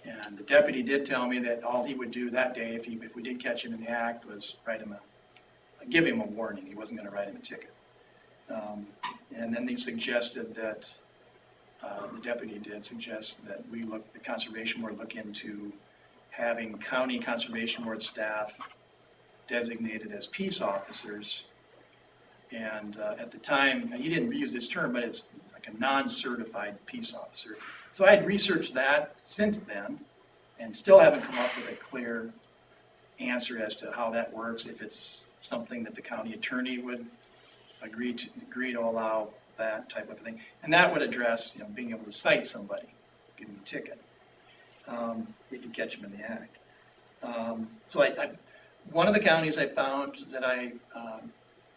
And the deputy did tell me that all he would do that day, if we did catch him in the act, was give him a warning. He wasn't going to write him a ticket. And then they suggested that, the deputy did suggest that the Conservation Board look into having county Conservation Board staff designated as peace officers. And at the time, he didn't use this term, but it's like a non-certified peace officer. So I had researched that since then and still haven't come up with a clear answer as to how that works, if it's something that the county attorney would agree to allow that type of thing. And that would address, being able to cite somebody, give them a ticket, if you catch them in the act. So one of the counties I found that I'm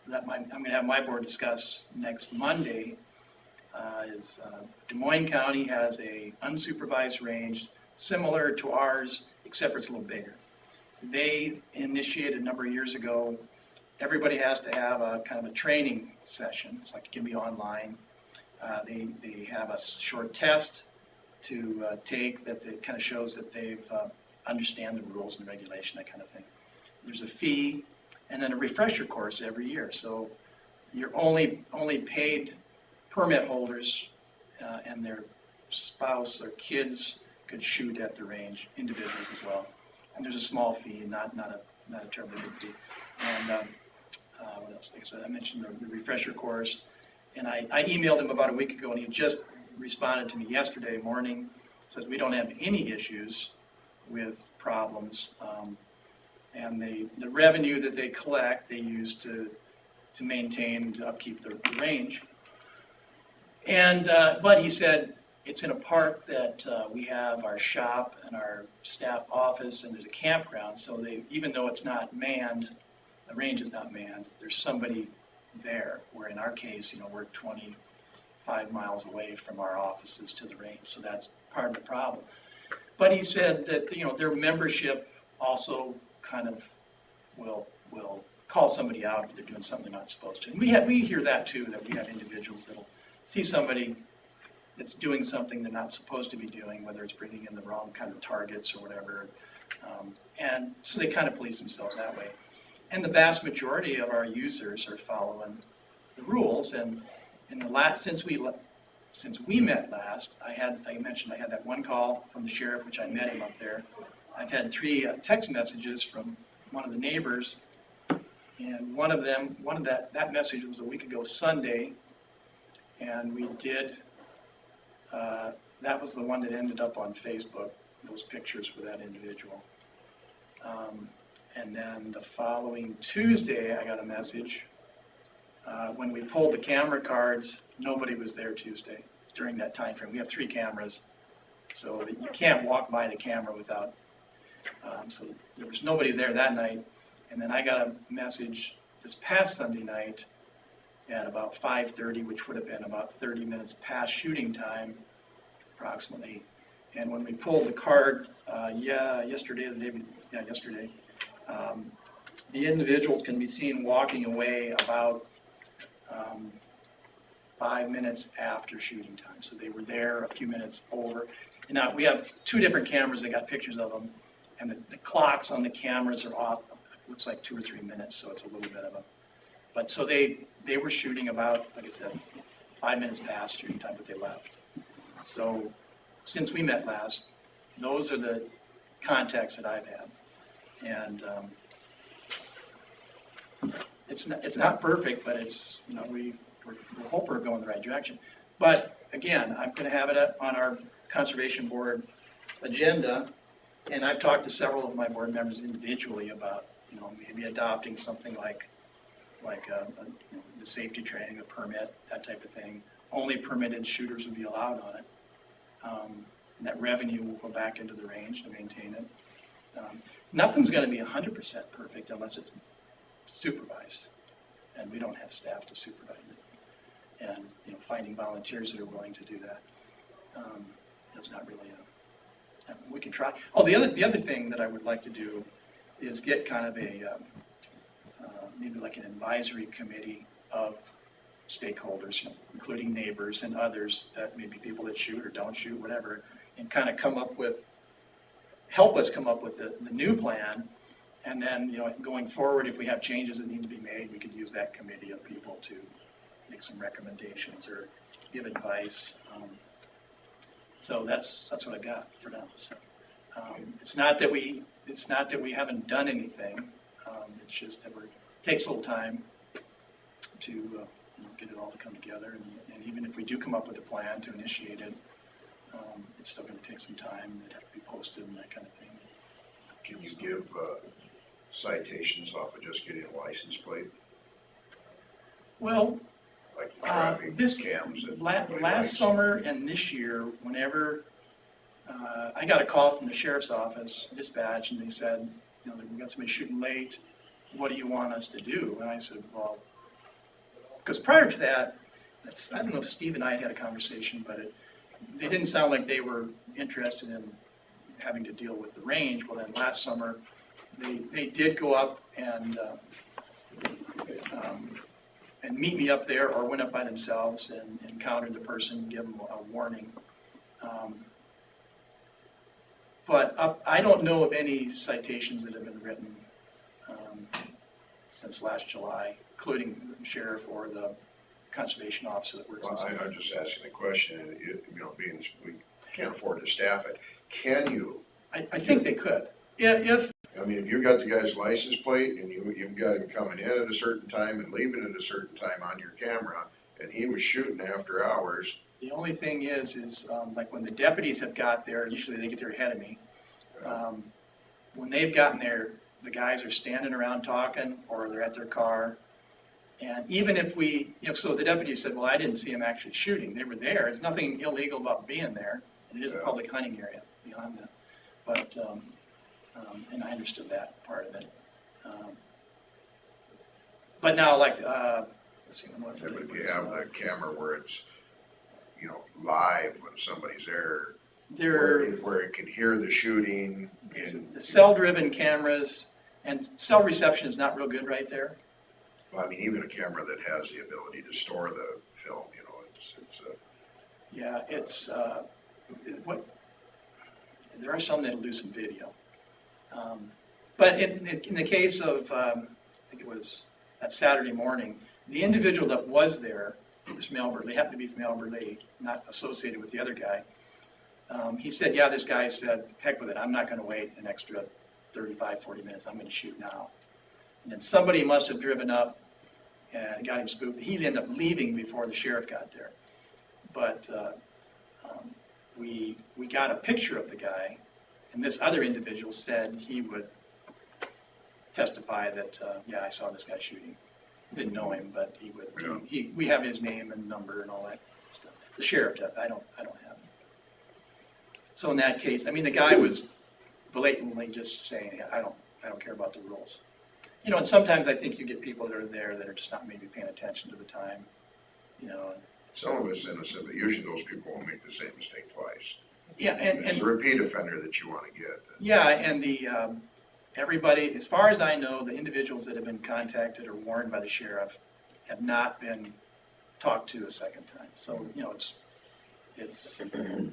going to have my board discuss next Monday is Des Moines County has a unsupervised range similar to ours, except for it's a little bigger. They initiated a number of years ago, everybody has to have a kind of a training session. It's like it can be online. They have a short test to take that kind of shows that they've understand the rules and regulation, that kind of thing. There's a fee and then a refresher course every year. So you're only paid permit holders and their spouse or kids could shoot at the range, individuals as well. And there's a small fee, not a terribly big fee. And what else? Like I said, I mentioned the refresher course. And I emailed him about a week ago, and he just responded to me yesterday morning. Says we don't have any issues with problems, and the revenue that they collect, they use to maintain, to upkeep the range. And but he said it's in a park that we have our shop and our staff office, and there's a campground. So even though it's not manned, the range is not manned. There's somebody there. Where in our case, we're 25 miles away from our offices to the range, so that's part of the problem. But he said that their membership also kind of will call somebody out if they're doing something they're not supposed to. And we hear that too, that we have individuals that'll see somebody that's doing something they're not supposed to be doing, whether it's bringing in the wrong kind of targets or whatever. And so they kind of police themselves that way. And the vast majority of our users are following the rules. And since we met last, I mentioned I had that one call from the sheriff, which I met him up there. I've had 3 text messages from one of the neighbors, and that message was a week ago Sunday, and we did. That was the one that ended up on Facebook. Those pictures for that individual. And then the following Tuesday, I got a message. When we pulled the camera cards, nobody was there Tuesday during that time frame. We have 3 cameras, so that you can't walk by the camera without, so there was nobody there that night. And then I got a message this past Sunday night at about 5:30, which would have been about 30 minutes past shooting time, approximately. And when we pulled the card, yesterday, the individuals can be seen walking away about 5 minutes after shooting time. So they were there a few minutes over. And now we have 2 different cameras that got pictures of them, and the clocks on the cameras are off. It looks like 2 or 3 minutes, so it's a little bit of a. But so they were shooting about, like I said, 5 minutes past shooting time, but they left. So since we met last, those are the contacts that I've had. And it's not perfect, but it's, we hope we're going the right direction. But again, I'm going to have it on our conservation board agenda, and I've talked to several of my board members individually about, maybe adopting something like the safety training, a permit, that type of thing. Only permitted shooters would be allowed on it. And that revenue will go back into the range to maintain it. Nothing's going to be 100% perfect unless it's supervised, and we don't have staff to supervise it. And finding volunteers that are willing to do that is not really we can try. Oh, the other thing that I would like to do is get kind of a maybe like an advisory committee of stakeholders, including neighbors and others, that maybe people that shoot or don't shoot, whatever, and kind of help us come up with the new plan. And then, going forward, if we have changes that need to be made, we could use that committee of people to make some recommendations or give advice. So that's what I got for now. So, it's not that we haven't done anything. It's just that it takes a little time to get it all to come together. And even if we do come up with a plan to initiate it, it's still going to take some time. It'd have to be posted and that kind of thing. Can you give citations off of just getting a license plate? Well, Like traffic this cams and last summer and this year, whenever I got a call from the sheriff's office dispatch, and they said, we got somebody shooting late. What do you want us to do? And I said, well, because prior to that, I don't know if Steve and I had a conversation, but they didn't sound like they were interested in having to deal with the range. Well, then last summer, they did go up and meet me up there, or went up by themselves and encountered the person, give them a warning. But I don't know of any citations that have been written since last July, including the sheriff or the conservation officer that works. Well, I'm just asking the question, and being we can't afford to staff it, can you? I think they could. If If you've got the guy's license plate and you've got him coming in at a certain time and leaving at a certain time on your camera, and he was shooting after hours. the only thing is like when the deputies have got there, usually they get there ahead of me. When they've gotten there, the guys are standing around talking, or they're at their car. And even if so the deputies said, well, I didn't see him actually shooting. They were there. There's nothing illegal about being there. It is a public hunting area beyond that. But, and I understood that part of it. But now, like, let's see, what was it? But if you have the camera where it's, live when somebody's there, where it can hear the shooting. The cell-driven cameras, and cell reception is not real good right there. Well, even a camera that has the ability to store the film, Yeah, there are some that'll do some video. But in the case of, I think it was that Saturday morning, the individual that was there was from Elbert. They happened to be from Elbert, not associated with the other guy. He said, yeah, this guy said, heck with it, I'm not going to wait an extra 35, 40 minutes. I'm going to shoot now. And then somebody must have driven up and got him spooked. He ended up leaving before the sheriff got there. But we got a picture of the guy, and this other individual said he would testify that, yeah, I saw this guy shooting. Didn't know him, but he would, Yeah. we have his name and number and all that stuff. The sheriff does, I don't have it. So in that case, I mean, the guy was blatantly just saying, I don't care about the rules. You know, and sometimes I think you get people that are there that are just not maybe paying attention to the time, you know. Some of it's innocent, but usually those people won't make the same mistake twice. Yeah, It's the repeat offender that you wanna get. yeah, and the, everybody, as far as I know, the individuals that have been contacted or warned by the sheriff have not been talked to a second time. So, you know, it's, you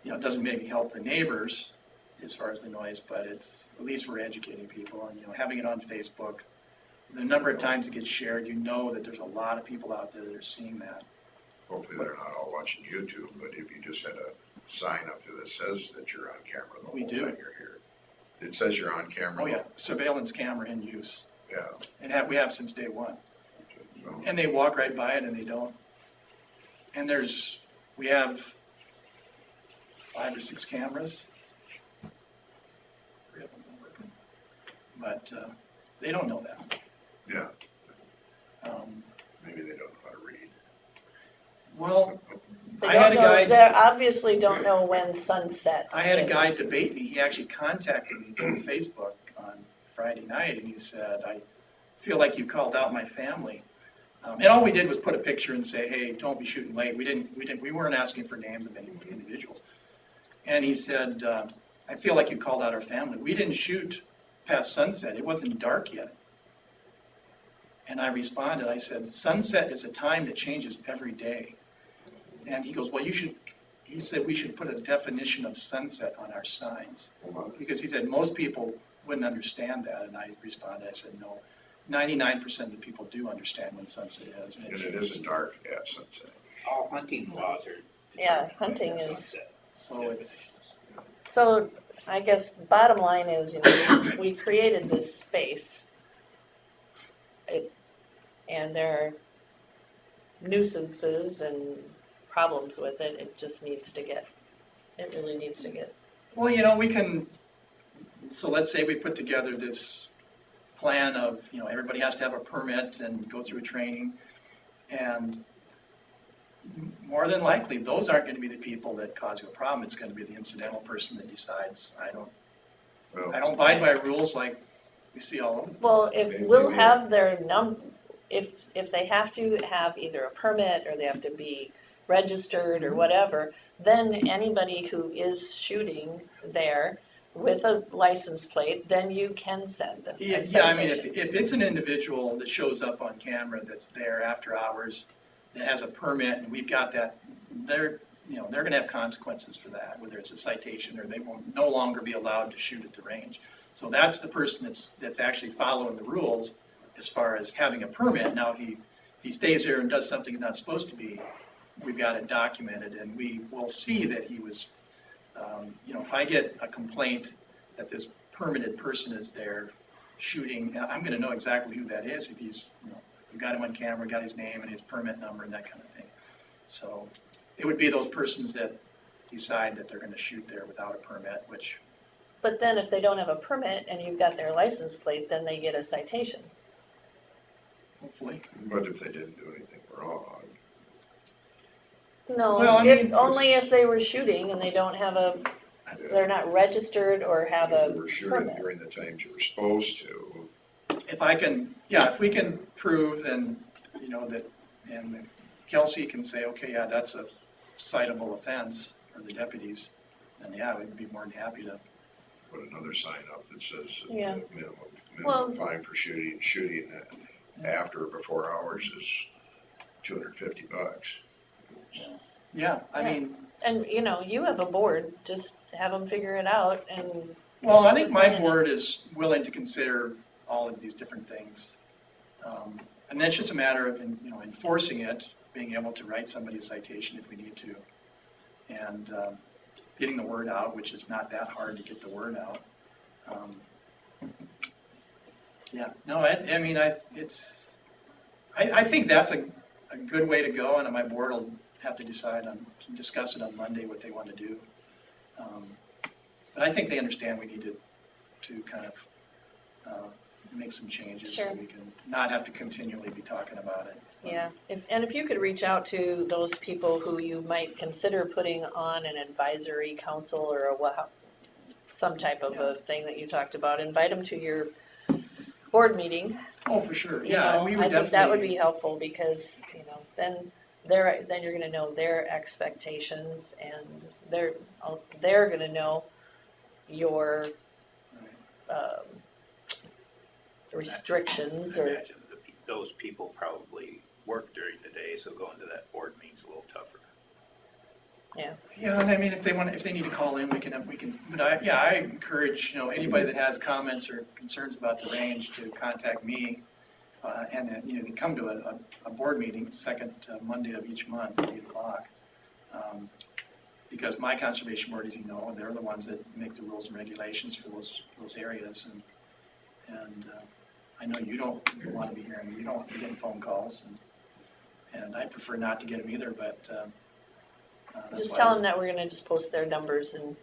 know, it doesn't maybe help the neighbors as far as the noise, but it's, at least we're educating people and, you know, having it on Facebook. The number of times it gets shared, you know that there's a lot of people out there that are seeing that. Hopefully they're not all watching YouTube, but if you just had a sign up there that says that you're on camera the whole We time do. you're here. It says you're on camera. Oh, yeah, surveillance camera in use, Yeah. and we have since day one. So, And they walk right by it and they don't. And we have 5 or 6 cameras. But they don't know that. yeah, Um, maybe they don't know how to read. Well, They I had don't a know, guy, they obviously don't know when sunset I had a is. guy debate me. He actually contacted me through Facebook on Friday night and he said, I feel like you called out my family. And all we did was put a picture and say, hey, don't be shooting late. We weren't asking for names of any individuals. And he said, I feel like you called out our family. We didn't shoot past sunset. It wasn't dark yet. And I responded, I said, sunset is a time that changes every day. And he goes, well, he said we should put a definition of sunset on our signs. Because he said most people wouldn't understand that. And I responded, I said, no, 99% of the people do understand when sunset is. And it isn't dark at sunset. All hunting laws are. Yeah, hunting is, sunset. So it's, so I guess the bottom line is, you know, we created this space. And there are nuisances and problems with it. It just needs to get, it really needs to get. well, you know, we can, so let's say we put together this plan of, you know, everybody has to have a permit and go through training. And more than likely, those aren't going to be the people that cause you a problem. It's going to be the incidental person that decides, I don't abide by rules like we see all over. Well, Maybe if we'll we- have their if they have to have either a permit or they have to be registered or whatever, then anybody who is shooting there with a license plate, then you can send a Yeah, citation. I mean, if it's an individual that shows up on camera that's there after hours, that has a permit, and we've got that, they're gonna have consequences for that, whether it's a citation or they will no longer be allowed to shoot at the range. So that's the person that's actually following the rules as far as having a permit. Now, if he stays there and does something he's not supposed to be, we've got it documented, and we will see that he was, you know, if I get a complaint that this permitted person is there shooting, I'm gonna know exactly who that is if he's, you know, we've got him on camera, got his name and his permit number and that kind of thing. So it would be those persons that decide that they're gonna shoot there without a permit, which, But then if they don't have a permit and you've got their license plate, then they get a citation. hopefully, But if they didn't do anything wrong, No, Well, I mean- only if they were shooting and they don't have they're not registered or have if a they were shooting permit. during the times you were supposed to, if we can prove and, you know, that, and Kelsey can say, okay, yeah, that's a citable offense, or the deputies, then yeah, we'd be more than happy to. put another sign up that says that Yeah. the minimum Well- fine for shooting after or before hours is $250. Yeah, I Yeah. mean, And, you know, you have a board, just have them figure it out and, well, I think my board is willing to consider all of these different things. And that's just a matter of, you know, enforcing it, being able to write somebody a citation if we need to. And getting the word out, which is not that hard to get the word out. Yeah, no, I mean, I think that's a good way to go, and my board will have to discuss it on Monday, what they want to do. But I think they understand we need to kind of make some changes so Sure. we can not have to continually be talking about it. Yeah, and if you could reach out to those people who you might consider putting on an advisory council or some type of a thing that you talked about, invite them to your board meeting. Oh, for sure, You yeah, know, and we would I think that would be definitely, helpful because, then you're gonna know their expectations and they're gonna know your, um, restrictions I or, imagine those people probably work during the day, so going to that board meeting's a little tougher. yeah, and I mean, if they need to call in, we can, but I encourage, anybody that has comments or concerns about the range to contact me. And then, they come to a board meeting, second Monday of each month, at 8:00. Because my conservation board, as you know, they're the ones that make the rules and regulations for those areas. And I know you don't want to be hearing, you don't want to be getting phone calls. And I prefer not to get them either, but that's just why tell them that we're gonna just post their numbers and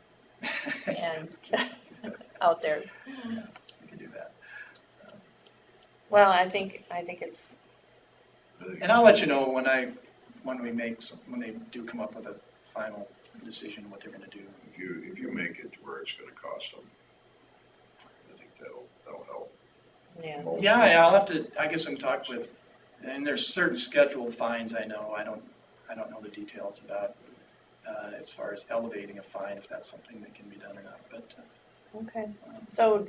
out there. Yeah, we can do that. Well, I think it's, And I'll let you know when they do come up with a final decision what they're gonna do. If you make it to where it's gonna cost them, I think that'll help. yeah. most Yeah, people. I'll have to, I guess I'm talk with, and there's certain scheduled fines I know, I don't know the details about, as far as elevating a fine, if that's something that can be done or not, but, Okay, so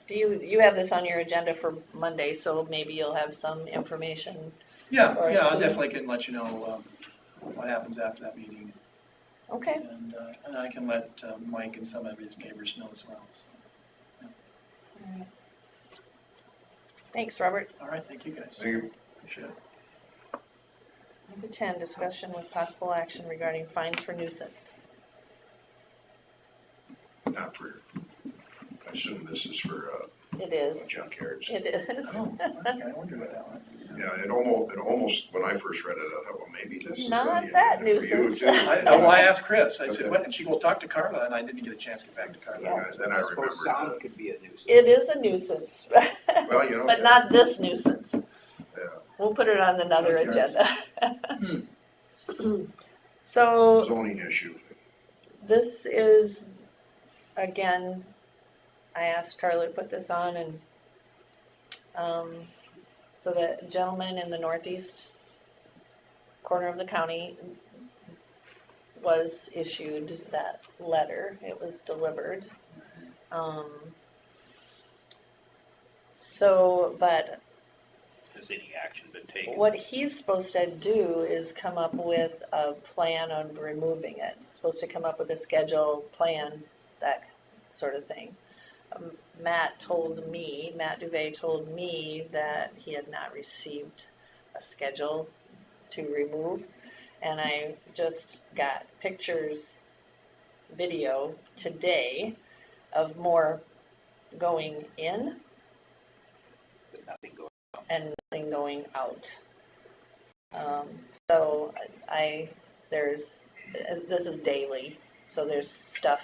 do you have this on your agenda for Monday, so maybe you'll have some information? yeah, Or I soon. definitely can let you know, what happens after that meeting. Okay, And I can let Mike and some of his neighbors know as well, so. all right. Thanks, Robert. All right, thank you guys. Thank you. Appreciate it. Number 10, discussion with possible action regarding fines for nuisance. Not for, I assume this is for, It is, junkyards. it is. Oh, okay, I wonder about that one. Yeah, it almost, when I first read it, I thought, well, maybe this is. Not on the that agenda for you, nuisance. too. Well, I asked Chris, I said, Okay. what, and she go talk to Carla, and I didn't get a chance to get back to Carla. Then I remembered Sound that. could be a nuisance. It is a nuisance, Well, but not this nuisance. Yeah. We'll put it on another Okay. agenda. So Zoning issue. this is, again, I asked Carla to put this on and, so the gentleman in the northeast corner of the county was issued that letter. It was delivered. But Has any action been taken? what he's supposed to do is come up with a plan on removing it. Supposed to come up with a schedule, plan, that sort of thing. Matt Duvet told me that he had not received a schedule to remove. And I just got video today of more going in But nothing going and nothing going out. So this is daily, so there's stuff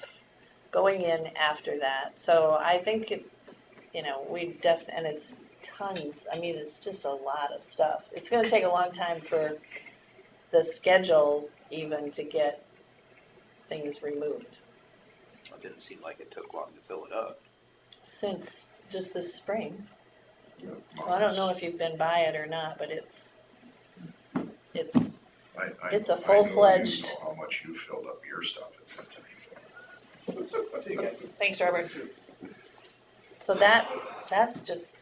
going in after that. So I think and it's tons, it's just a lot of stuff. It's gonna take a long time for the schedule even to get things removed, It didn't seem like it took long to fill it up. since just this spring. Yeah, Well, I don't know if you've been by it or not, but it's it's a full-fledged- I know how much you filled up your stuff at that time. See you guys. Thanks, Robert. So that's just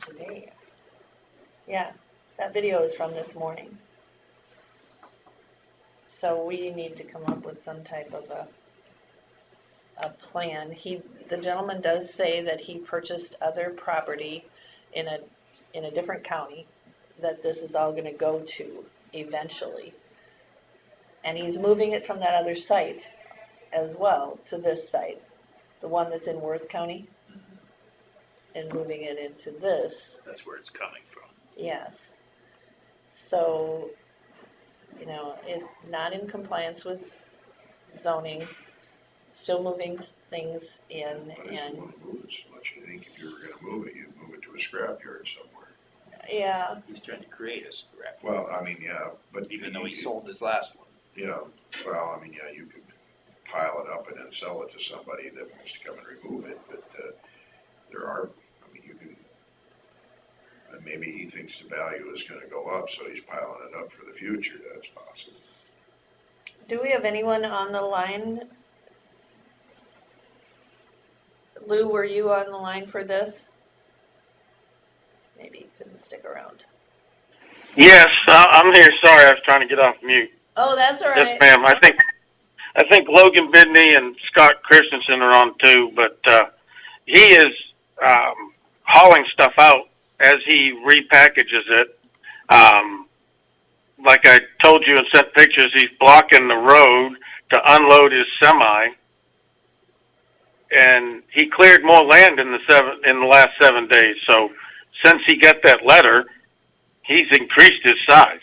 today. Yeah, that video is from this morning. So we need to come up with some type of a plan. The gentleman does say that he purchased other property in a different county that this is all gonna go to eventually. And he's moving it from that other site as well to this site, the one that's in Worth County, and moving it into this, That's where it's coming from. yes. So, it's not in compliance with zoning, still moving things in But I didn't and, wanna move it so much. I think if you were gonna move it, you'd move it to a scrapyard somewhere. yeah, He's trying to create a scrap, Well, I mean, yeah, but. even though he you- sold his last one. Yeah, well, I mean, yeah, you could pile it up and then sell it to somebody that wants to come and remove it, but, there are, I mean, you can, maybe he thinks the value is gonna go up, so he's piling it up for the future, that's possible. do we have anyone on the line? Lou, were you on the line for this? Maybe you couldn't stick around. Yes, I'm here. Sorry, I was trying to get off mute. Oh, that's all Yes, right. ma'am. I think Logan Bidney and Scott Christensen are on too, but he is hauling stuff out as he repackages it. Like I told you and sent pictures, he's blocking the road to unload his semi, and he cleared more land in the last 7 days. So since he got that letter, he's increased his size.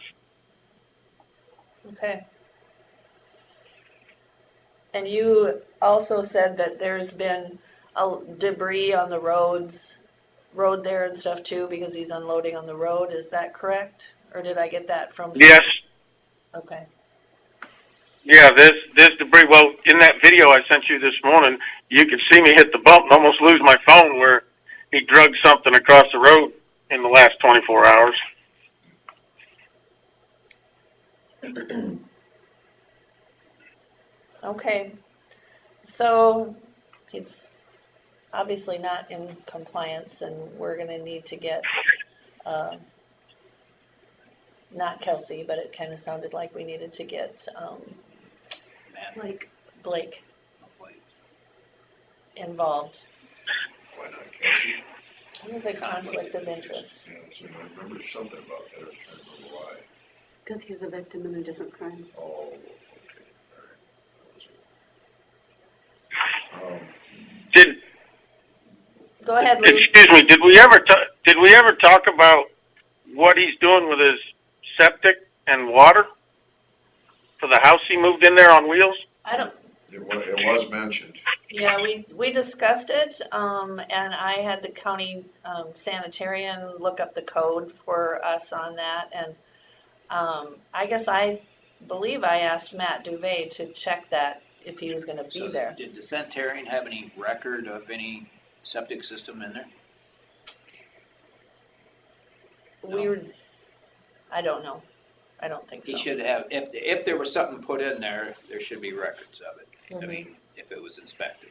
Okay. And you also said that there's been debris on the road there and stuff too, because he's unloading on the road, is that correct? Or did I get that from? Yes. Okay. Yeah, there's debris. Well, in that video I sent you this morning, you could see me hit the bump and almost lose my phone where he drugged something across the road in the last 24 hours. Okay, so he's obviously not in compliance and we're gonna need to get, not Kelsey, but it kinda sounded like we needed to get, Like, Blake involved. Why not, Kelsey? He has a conflict of interest. Yeah, so I remember something about that, I was trying to remember why. because he's a victim in a different crime. Oh, okay, all right. Did Go ahead, Lou. excuse me? Did we ever talk about what he's doing with his septic and water for the house he moved in there on wheels? I don't, It was mentioned. yeah, we discussed it, and I had the county sanitarian look up the code for us on that, and I guess I believe I asked Matt Duvet to check that if he was gonna be So there. did the sanitarian have any record of any septic system in there? We were, I don't know, I don't think so. He should have, if there was something put in there, there should be records of it. I Mhm. mean, if it was inspected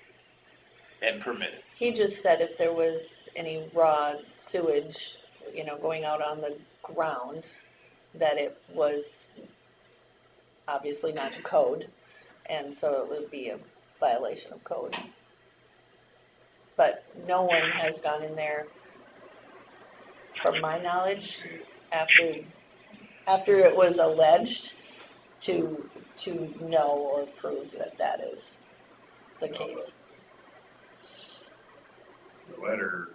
and permitted. He just said if there was any raw sewage, going out on the ground, that it was obviously not to code, and so it would be a violation of code. But no one has gone in there, from my knowledge, after it was alleged, to know or prove that that is the case. The letter,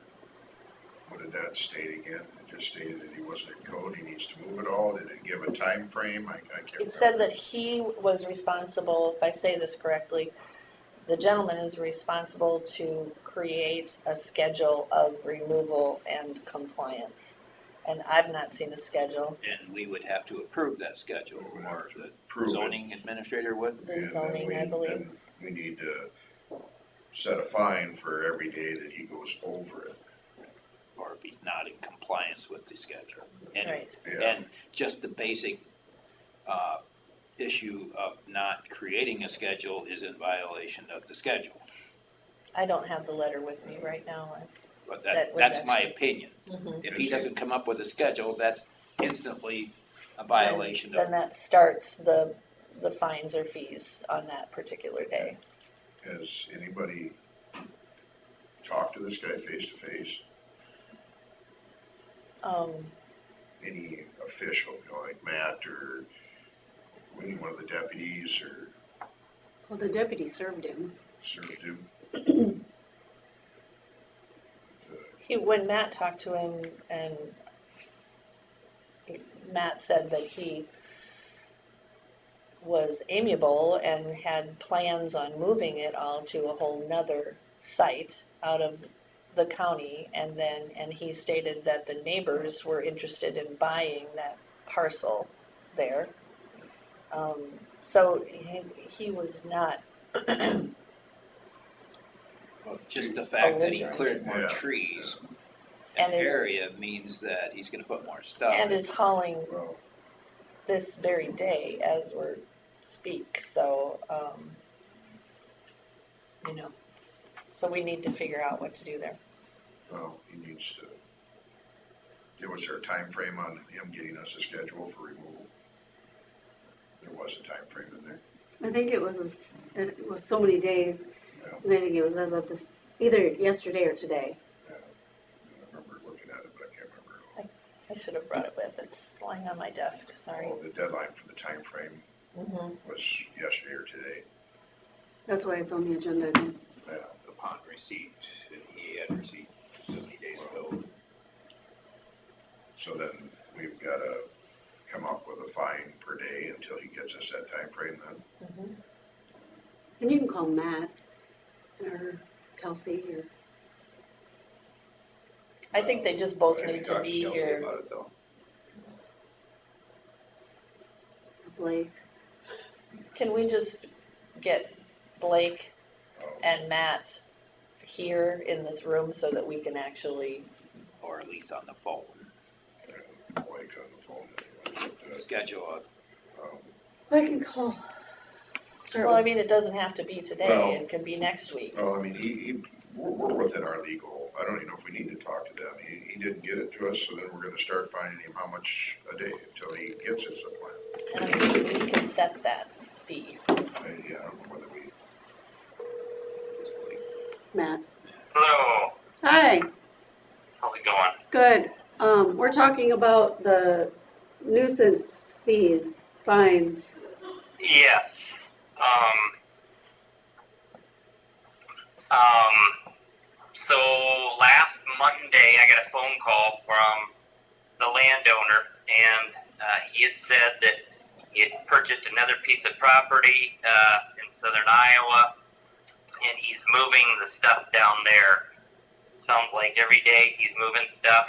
what did that state again? It just stated that he wasn't in code, he needs to move it all, did it give a time frame? I can't remember. It said that he was responsible, if I say this correctly, the gentleman is responsible to create a schedule of removal and compliance. And I've not seen a schedule. And we would have to approve that schedule, We would or have to the approve it. zoning administrator would. The And then zoning, I believe. then we need to set a fine for every day that he goes over it. Or if he's not in compliance with the schedule. And, Right. Yeah, and just the basic, issue of not creating a schedule is in violation of the schedule. I don't have the letter with me right now. But That was that's my actually- opinion. Mhm. If he doesn't come up with a schedule, that's instantly a violation Then of, that starts the fines or fees on that particular day. has anybody talked to this guy face to face? Any official, like Matt or any one of the deputies or Well, the deputy served him. served him? When Matt talked to him, and Matt said that he was amiable and had plans on moving it all to a whole nother site out of the county, and he stated that the neighbors were interested in buying that parcel there. So he was not, Well, just the fact that he Belligerent. cleared more Yeah. trees And in the is- area means that he's gonna put more stuff. and is hauling Well, this very day as we're speak, so, you know, so we need to figure out what to do there. well, he needs to, was there a time frame on him getting us a schedule for removal? There was a time frame in there. I think it was so many days, Yeah. and I think it was as of this, either yesterday or today. Yeah. I remember looking at it, but I can't remember at all. I should have brought it with, it's lying on my desk, sorry. Oh, the deadline for the time frame Mhm. was yesterday or today. That's why it's on the agenda again. Yeah. Upon receipt, and he had receipt so many days ago. So then we've gotta come up with a fine per day until he gets us that time frame. Then. Mhm. And you can call Matt or Kelsey or I think they just both Have you need to talked be Kelsey here. about it, though? Blake. Can we just get Blake and Matt here in this room so that we can actually, Or at least on the phone, Blake on the phone anyway. But, schedule I can call. Start well, I with, mean, it doesn't have to be today, Well- it can be next week. well, I mean, we're within our legal, I don't even know if we need to talk to them. He didn't get it to us, so then we're gonna start finding him how much a day until he gets us a plan. And I'm thinking we can set that fee. Yeah, I don't know whether we, Matt. Hello, Hi, how's it going? good. We're talking about the nuisance fees, fines. Yes. So last Monday, I got a phone call from the landowner, and he had said that he had purchased another piece of property in southern Iowa, and he's moving the stuff down there. Sounds like every day he's moving stuff.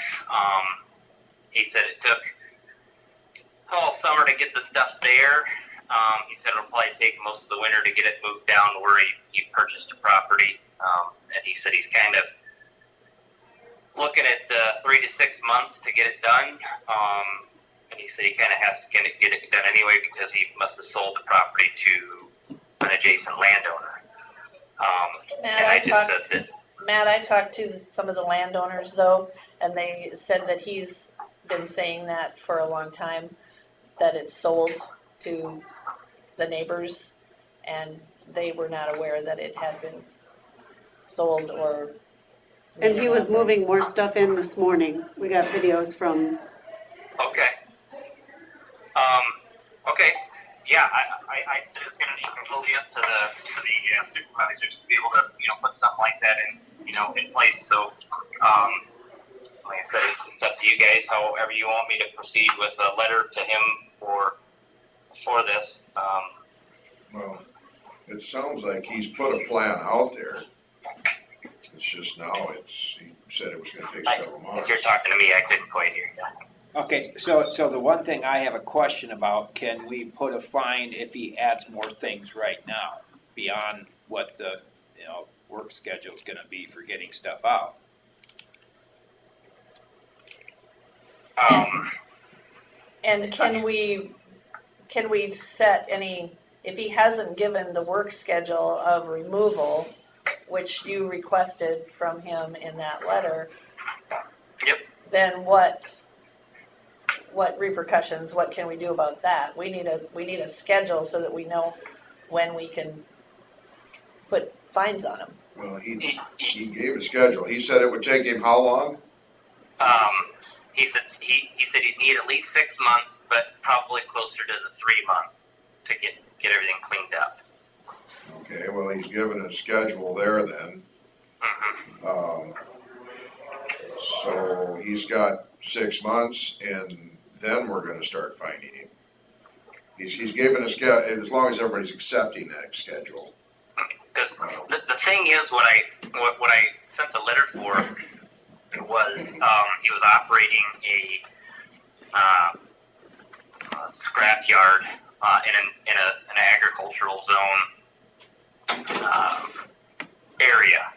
He said it took all summer to get the stuff there. He said it'll probably take most of the winter to get it moved down to where he purchased a property. And he said he's kind of looking at 3 to 6 months to get it done. And he said he kind of has to get it done anyway because he must have sold the property to an adjacent landowner. Matt, And I I just talked- said that, Matt, I talked to some of the landowners though, and they said that he's been saying that for a long time, that it's sold to the neighbors, and they were not aware that it had been sold or. And he was moving more stuff in this morning. We got videos from, okay. Okay. Yeah, I said it's going to be completely up to the supervisors to be able to, put something like that in place. So, like I said, it's up to you guys, however you want me to proceed with a letter to him for this. well, it sounds like he's put a plan out there. It's just now, he said it was gonna take several months. If you're talking to me, I couldn't quite hear you. Okay, so the one thing I have a question about, can we put a fine if he adds more things right now beyond what the, work schedule's gonna be for getting stuff out? And can we set any, if he hasn't given the work schedule of removal, which you requested from him in that letter. Yep. Then what repercussions, what can we do about that? We need a schedule so that we know when we can put fines on him. Well, he gave a schedule. He said it would take him how long? He said he'd need at least 6 months, but probably closer to the 3 months to get everything cleaned up. Okay, well, he's given a schedule there then. Mm-hmm. So he's got 6 months and then we're gonna start finding him. He's given a schedule, as long as everybody's accepting that schedule. Because the thing is, what I sent the letter for was he was operating a scrap yard in an agricultural zone area.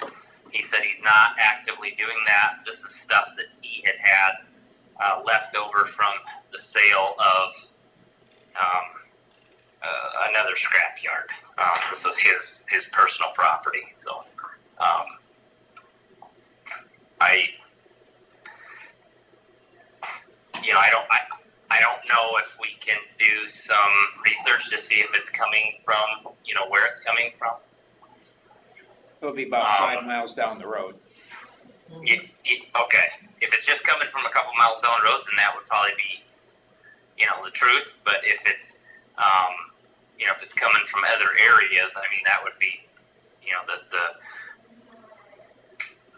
He said he's not actively doing that. This is stuff that he had left over from the sale of another scrap yard. This was his personal property, so I don't know if we can do some research to see if it's coming from, where it's coming from. It'll be about 5 miles down the road. Okay, if it's just coming from a couple miles down the road, then that would probably be, the truth. But if it's, if it's coming from other areas, I mean, that would be,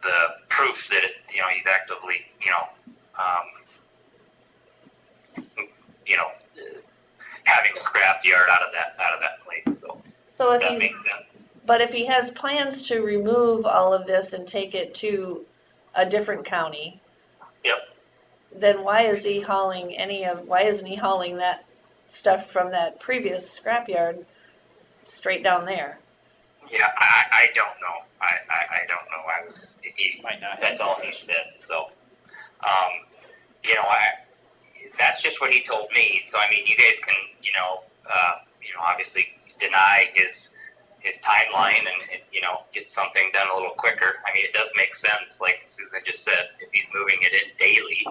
the proof that he's actively, having a scrap yard out of that place. So if that he's, makes sense. but if he has plans to remove all of this and take it to a different county. Yep. Then why isn't he hauling that stuff from that previous scrapyard straight down there? Yeah, I don't know. I don't know. He Might not have. that's all he said. So, that's just what he told me. So, I mean, you guys can, obviously deny his timeline and, get something done a little quicker. I mean, it does make sense, like Susan just said, if he's moving it in daily,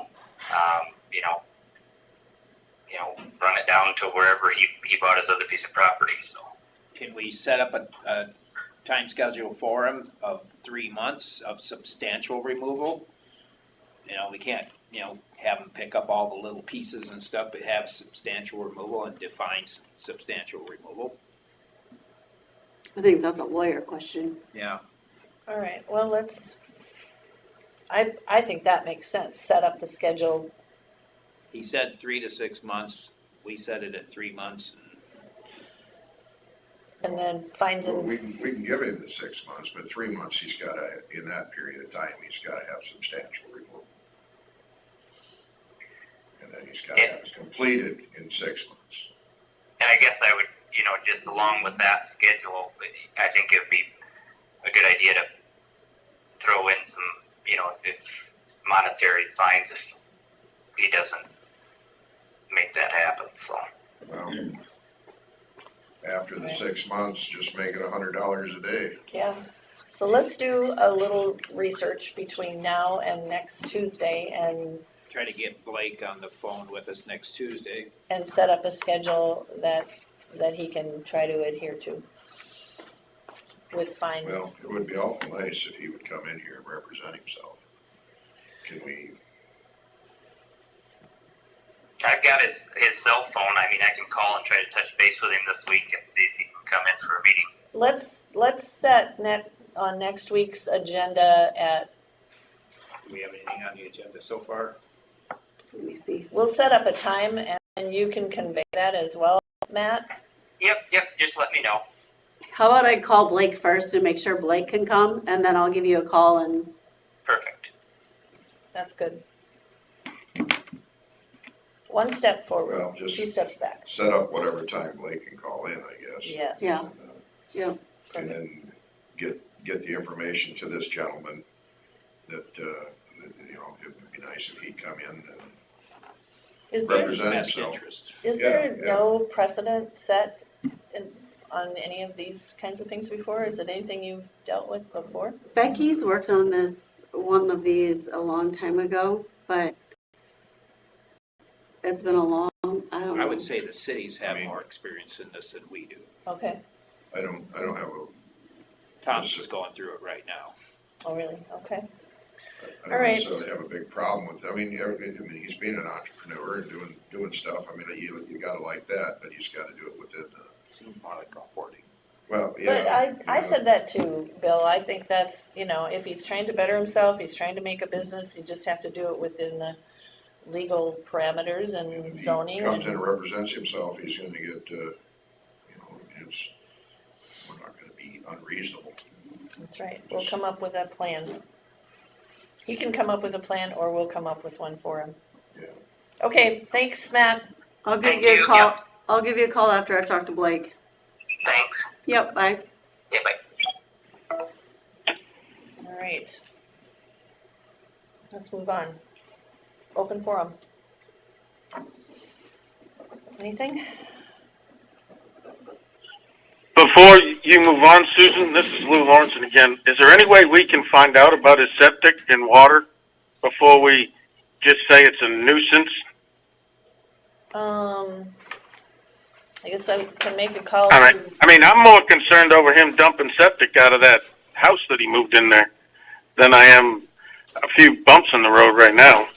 run it down to wherever he bought his other piece of property, so. Can we set up a time schedule for him of 3 months of substantial removal? We can't, have him pick up all the little pieces and stuff, but have substantial removal and define substantial removal. I think that's a lawyer question. Yeah. All right, well, I think that makes sense. Set up the schedule. He said 3 to 6 months. We set it at 3 months. And then finds Well, it. we can give him the 6 months, but 3 months, he's gotta, in that period of time, he's gotta have substantial removal. And then he's gotta have it completed in 6 months. And I guess I would, just along with that schedule, I think it would be a good idea to throw in some, if monetary fines if he doesn't make that happen, so. Well, after the 6 months, just make it $100 a day. Yeah, so let's do a little research between now and next Tuesday and Try to get Blake on the phone with us next Tuesday. set up a schedule that he can try to adhere to with fines. Well, it would be awful nice if he would come in here and represent himself. Can we, I've got his cell phone. I mean, I can call and try to touch base with him this week and see if he can come in for a meeting. Let's set on next week's agenda at, Do we have anything on the agenda so far? Let me see. we'll set up a time and you can convey that as well, Matt. Yep, just let me know. How about I call Blake first and make sure Blake can come, and then I'll give you a call and, Perfect. That's good. One step forward, well, just 2 steps back. set up whatever time Blake can call in, I guess. Yes. Yeah. And, yeah. And then get the information to this gentleman that, it would be nice if he'd come in and Is there, represent Best himself. interest. is there Yeah. no precedent set on any of these kinds of things before? Is it anything you've dealt with before? Becky's worked on one of these a long time ago, but it's been a long, I don't know. I would say the cities have I mean- more experience in this than we do. Okay, I don't have a, Thompson's going through it right now. oh, really? Okay. I All don't right. necessarily have a big problem with, he's being an entrepreneur and doing stuff, you gotta like that, but he's gotta do it within Seems more like a hoarding. well, yeah. But I said that too, Bill. I think that's, if he's trying to better himself, he's trying to make a business, you just have to do it within legal parameters and zoning Comes in and and, represents himself, he's gonna get, we're not gonna be unreasonable. that's right, we'll come up with a plan. He can come up with a plan or we'll come up with one for him. Yeah. Okay, thanks, Matt. I'll give Thank you a you, call, yep. I'll give you a call after I've talked to Blake. Thanks. Yep, bye. Yeah, bye. All right. Let's move on. Open forum. Anything? Before you move on, Susan, this is Lou Lawrenson again. Is there any way we can find out about his septic and water before we just say it's a nuisance? I guess I can make a call I to, mean, I'm more concerned over him dumping septic out of that house that he moved in there than I am a few bumps in the road right now.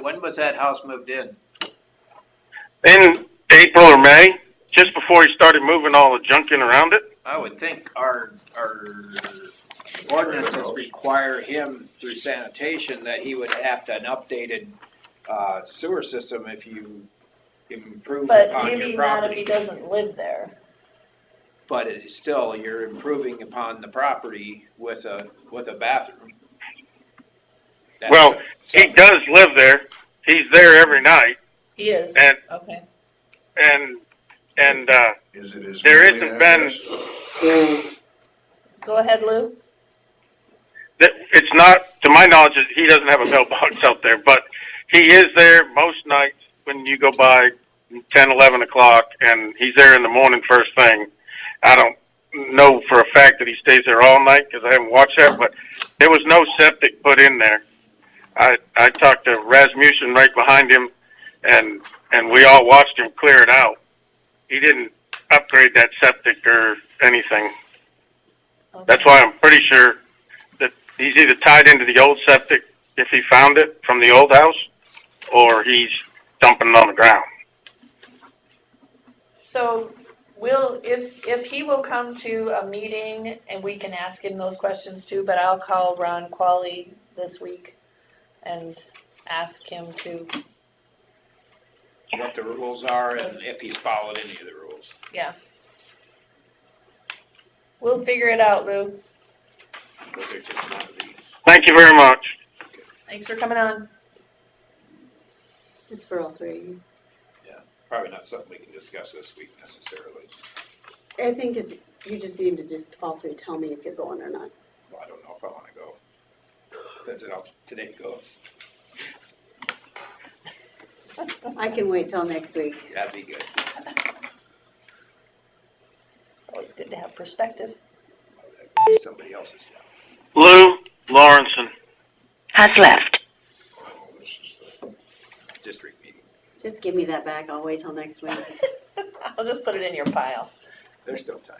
When was that house moved in? In April or May, just before he started moving all the junk in around it. I would think our ordinances require him through sanitation that he would have an updated sewer system if you improve but upon your maybe not if he property. doesn't live there. But it is still, you're improving upon the property with a bathroom. That's Well, he something. does live there. He's there every night, He is, And- okay. and Is it his There mailing isn't been- address? Go ahead, Lou. it's not, to my knowledge, he doesn't have a mailbox out there, but he is there most nights when you go by 10, 11 o'clock, and he's there in the morning first thing. I don't know for a fact that he stays there all night because I haven't watched that, but there was no septic put in there. I talked to Rasmussen right behind him, and we all watched him clear it out. He didn't upgrade that septic or anything. That's why I'm pretty sure that he's either tied into the old septic if he found it from the old house, or he's dumping it on the ground. So if he will come to a meeting and we can ask him those questions too, but I'll call Ron Qualley this week and ask him to, What the rules are and if he's followed any of the rules. yeah. We'll figure it out, Lou. Those are just one of these. Thank you very much. Thanks for coming on. It's for all three. Probably not something we can discuss this week necessarily. I think it's, you just need to just all three tell me if you're going or not. Well, I don't know if I wanna go. Depends on how today goes. I can wait till next week. That'd be good. It's always good to have perspective. Somebody else's job. Lou Lawrenson. Has left. Oh, this is the- District meeting. Just give me that back, I'll wait till next week. I'll just put it in your pile. There's still time.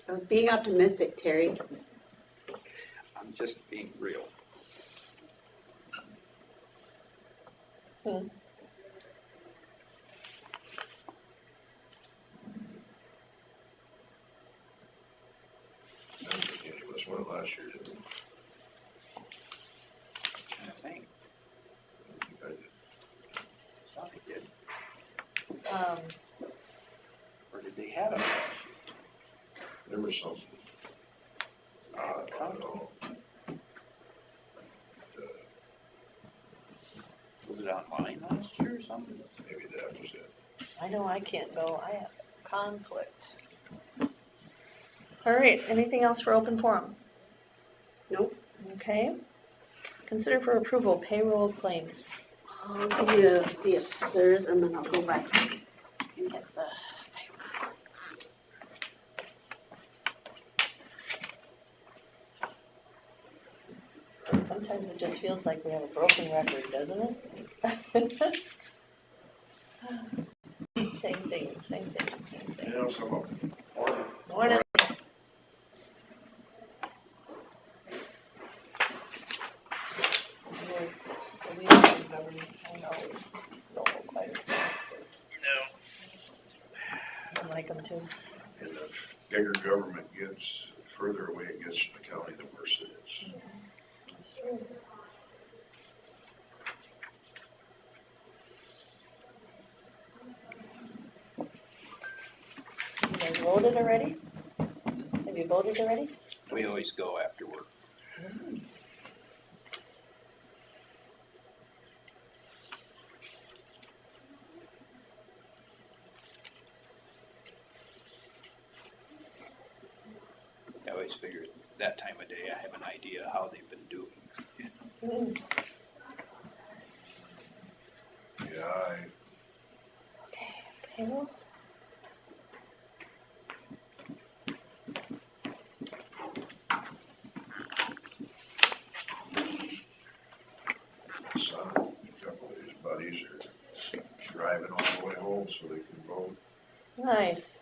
I was being optimistic, Terry. I'm just being real. I don't think any of us went last year, did we? I think. I think I did. Somebody did. Um, Or did they have it last year? There was something. I don't know. Was it online last year or something? Maybe that was it. I know I can't go, I have conflict. All right, anything else for open forum? Nope. Okay. Consider for approval payroll claims. I'll give you the assessors and then I'll go back and get the. Sometimes it just feels like we have a broken record, doesn't it? Same thing, same thing, same thing. You know, some of them. Morning. Yes, we don't have government, I know it's local quite as fast as. I like them too. And the bigger government gets, further away it gets from the county, the worse it is. You guys voted already? Have you voted already? We always go after work. I always figure that time of day I have an idea how they've been doing. Yeah, Payroll? my son, a couple of his buddies are driving all the way home so they can vote Nice.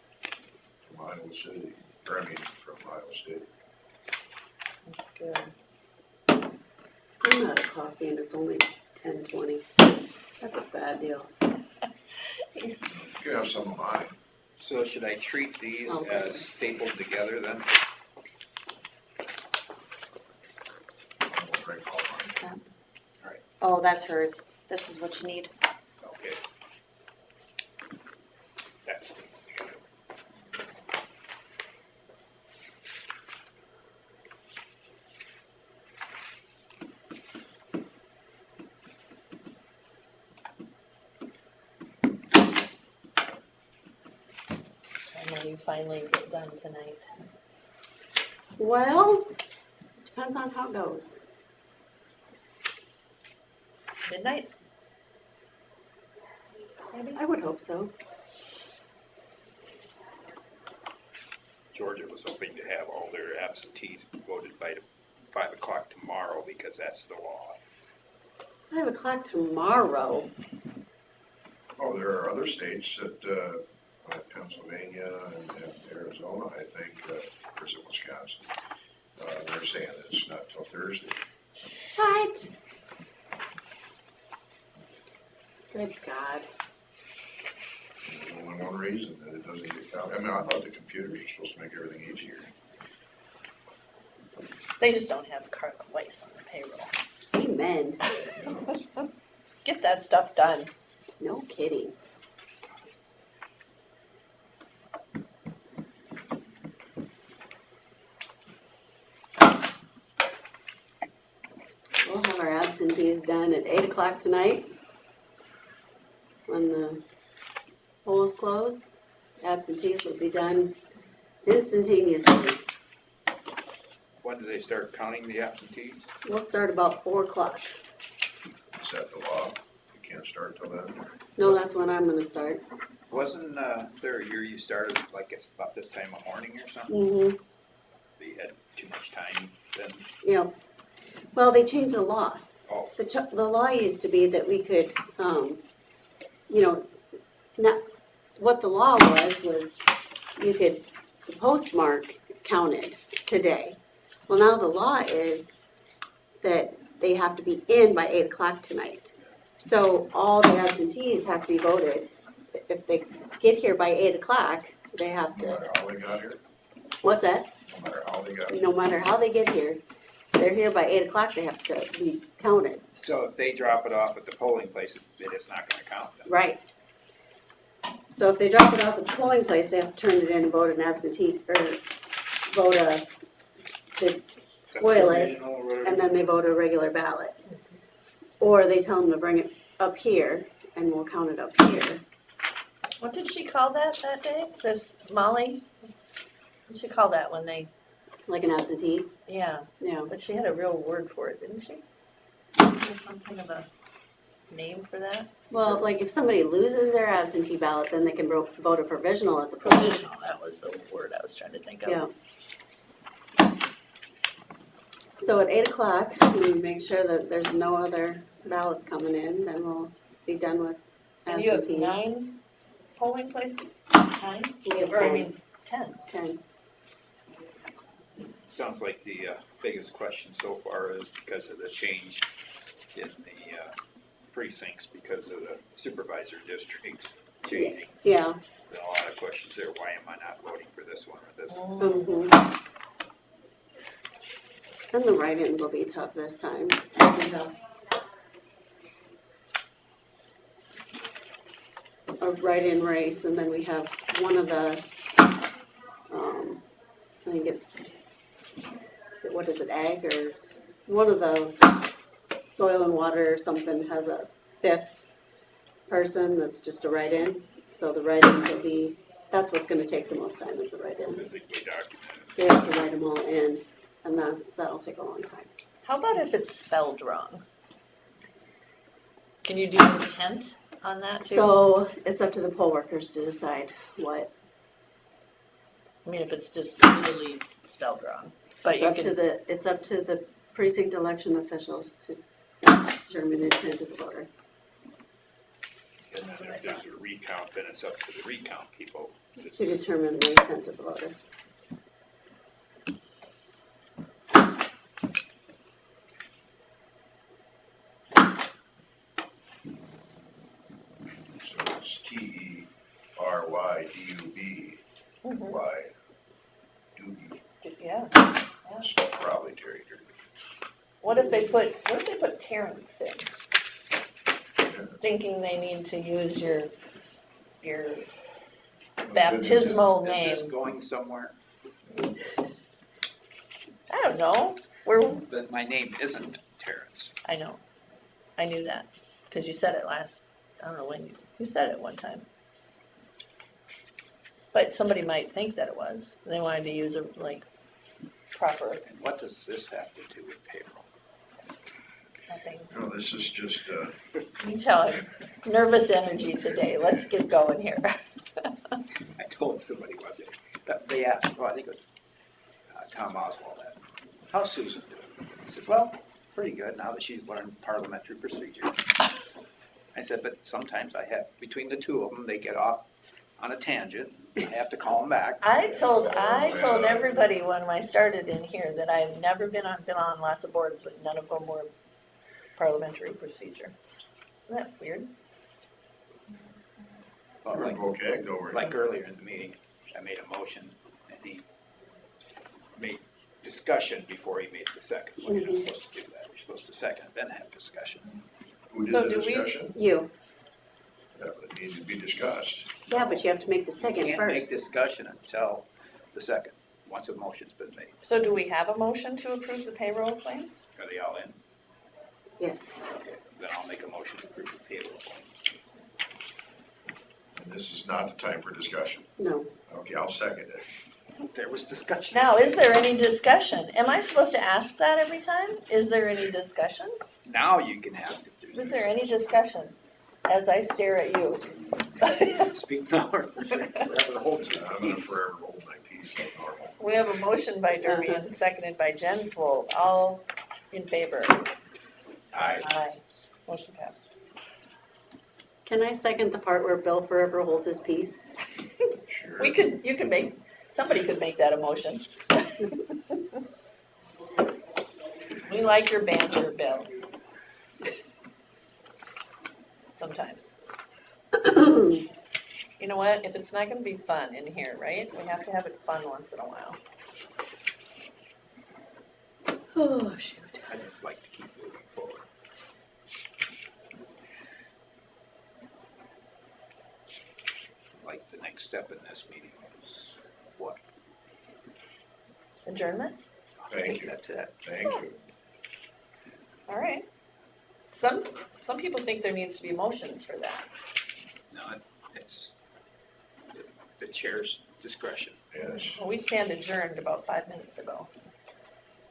from Iowa City, or I mean, from Iowa State. That's good. I'm out of coffee and it's only 10:20. That's a bad deal. You can have some of mine. So should I treat these Okay. as stapled together then? I won't drink all mine. Oh, that's hers. This is what you need. Okay. That's stapled together. And then you finally get done tonight. Well, depends on how it goes. Midnight? Maybe? I would hope so. Georgia was hoping to have all their absentees voted by 5 o'clock tomorrow because that's the law. 5 o'clock tomorrow. Oh, there are other states that, like Pennsylvania and Arizona, I think, or is it Wisconsin? They're saying it's not till Thursday. What? Good God. There's only one reason that it doesn't get counted. I mean, I thought the computers are supposed to make everything easier. They just don't have Clark Weiss on the payroll. Amen. Get that stuff done. No kidding. We'll have our absentees done at 8 o'clock tonight. When the polls close, absentees will be done instantaneously. When do they start counting the absentees? We'll start about 4 o'clock. Is that the law? You can't start till then? No, that's when I'm gonna start. Wasn't there a year you started like it's about this time of morning or something? Mm-hmm. You had too much time then? Yeah. Well, they changed the law. Oh, The law used to be that we could, you know, not, what the law was you could, the postmark counted today. Well, now the law is that they have to be in by 8 o'clock tonight. So all the absentees have to be voted. If they get here by 8 o'clock, they have No to, matter how they got here? what's that? No matter how they got here? No matter how they get here, they're here by 8 o'clock, they have to be counted. so if they drop it off at the polling place, it is not gonna count then? Right. So if they drop it off at the polling place, they have to turn it in and vote an absentee, or vote to spoil it, Original or whatever? and then they vote a regular ballot. Or they tell them to bring it up here, and we'll count it up here. What did she call that day? This Molly? What did she call that when they, Like an absentee, yeah, yeah. but she had a real word for it, didn't she? There's something of a name for that? Well, like if somebody loses their absentee ballot, then they can vote a provisional at the polls. Provisional, that was the word I was trying to think of. Yeah. So at 8 o'clock, we make sure that there's no other ballots coming in, then we'll be done with And you have absentees. 9 polling places? 9? We have Or I 10. mean, 10. 10. Sounds like the biggest question so far is because of the change in the precincts because of the supervisor districts changing. Yeah. There are a lot of questions there. Why am I not voting for this one or this one? Mhm. And the write-ins will be tough this time. We have a write-in race, and then we have one of the, I think it's, what is it, ag, or one of the soil and water or something has a fifth person that's just a write-in. So the write-ins will be, that's what's gonna take the most time is the write-ins. Physically documented. They have to write them all in, and that'll take a long time. How about if it's spelled wrong? Can you do intent on that too? So it's up to the poll workers to decide what, I mean, if it's just really spelled wrong, but it's you up to can, it's up to the precinct election officials to determine the intent of the voter. And then if there's a recount, then it's up to the recount people. To determine the intent of the voter. So it's TERYDUB, Mhm. why, doobie, yeah. it's probably Terry Durden. What if they put Terrence in? Thinking they need to use your baptismal Is this name. going somewhere? I don't know. But my name isn't Terrence. I know. I knew that, because you said it last, I don't know when, you said it one time. But somebody might think that it was. They wanted to use a, proper, And what does this have to do with payroll? nothing. No, this is just, You tell him, nervous energy today. Let's get going here. I told somebody one day, that they asked, well, I think it was Tom Oswald, how's Susan doing? I said, well, pretty good now that she's learned parliamentary procedure. I said, but sometimes I have, between the two of them, they get off on a tangent. I have to call them back. I told everybody when I started in here that I've never been on lots of boards, but none of them were parliamentary procedure. Isn't that weird? Well, you're in vocab over like earlier in the meeting, I made a motion and he made discussion before he made the second. Well, you're not supposed to do that. You're supposed to second, then have discussion. Who did So the do we- discussion? You. Yeah, but it needs to be discussed. Yeah, but you have to make the second You can't make first. discussion until the second, once a motion's been made. So do we have a motion to approve the payroll claims? Are they all in? Yes. Okay, then I'll make a motion to approve the payroll. And this is not the time for discussion. No. Okay, I'll second it. There was discussion. Now, is there any discussion? Am I supposed to ask that every time? Is there any discussion? Now you can ask if there's. Is there any discussion as I stare at you? Speak now or forever hold your I'm gonna peace. forever hold my peace like normal. We have a motion by Derby and seconded by Jensvold. All in favor? Aye. Aye. Motion passed. Can I second the part where Bill forever holds his peace? Sure. Somebody could make that a motion. We like your banter, Bill. Sometimes. You know what? If it's not gonna be fun in here, right? We have to have it fun once in a while. Oh, shoot. I just like to keep moving forward. Like the next step in this meeting is what? Adjournment? Thank you. That's it. Thank you. All right. Some people think there needs to be motions for that. No, it's the chair's discretion. Yes. Well, we stand adjourned about 5 minutes ago.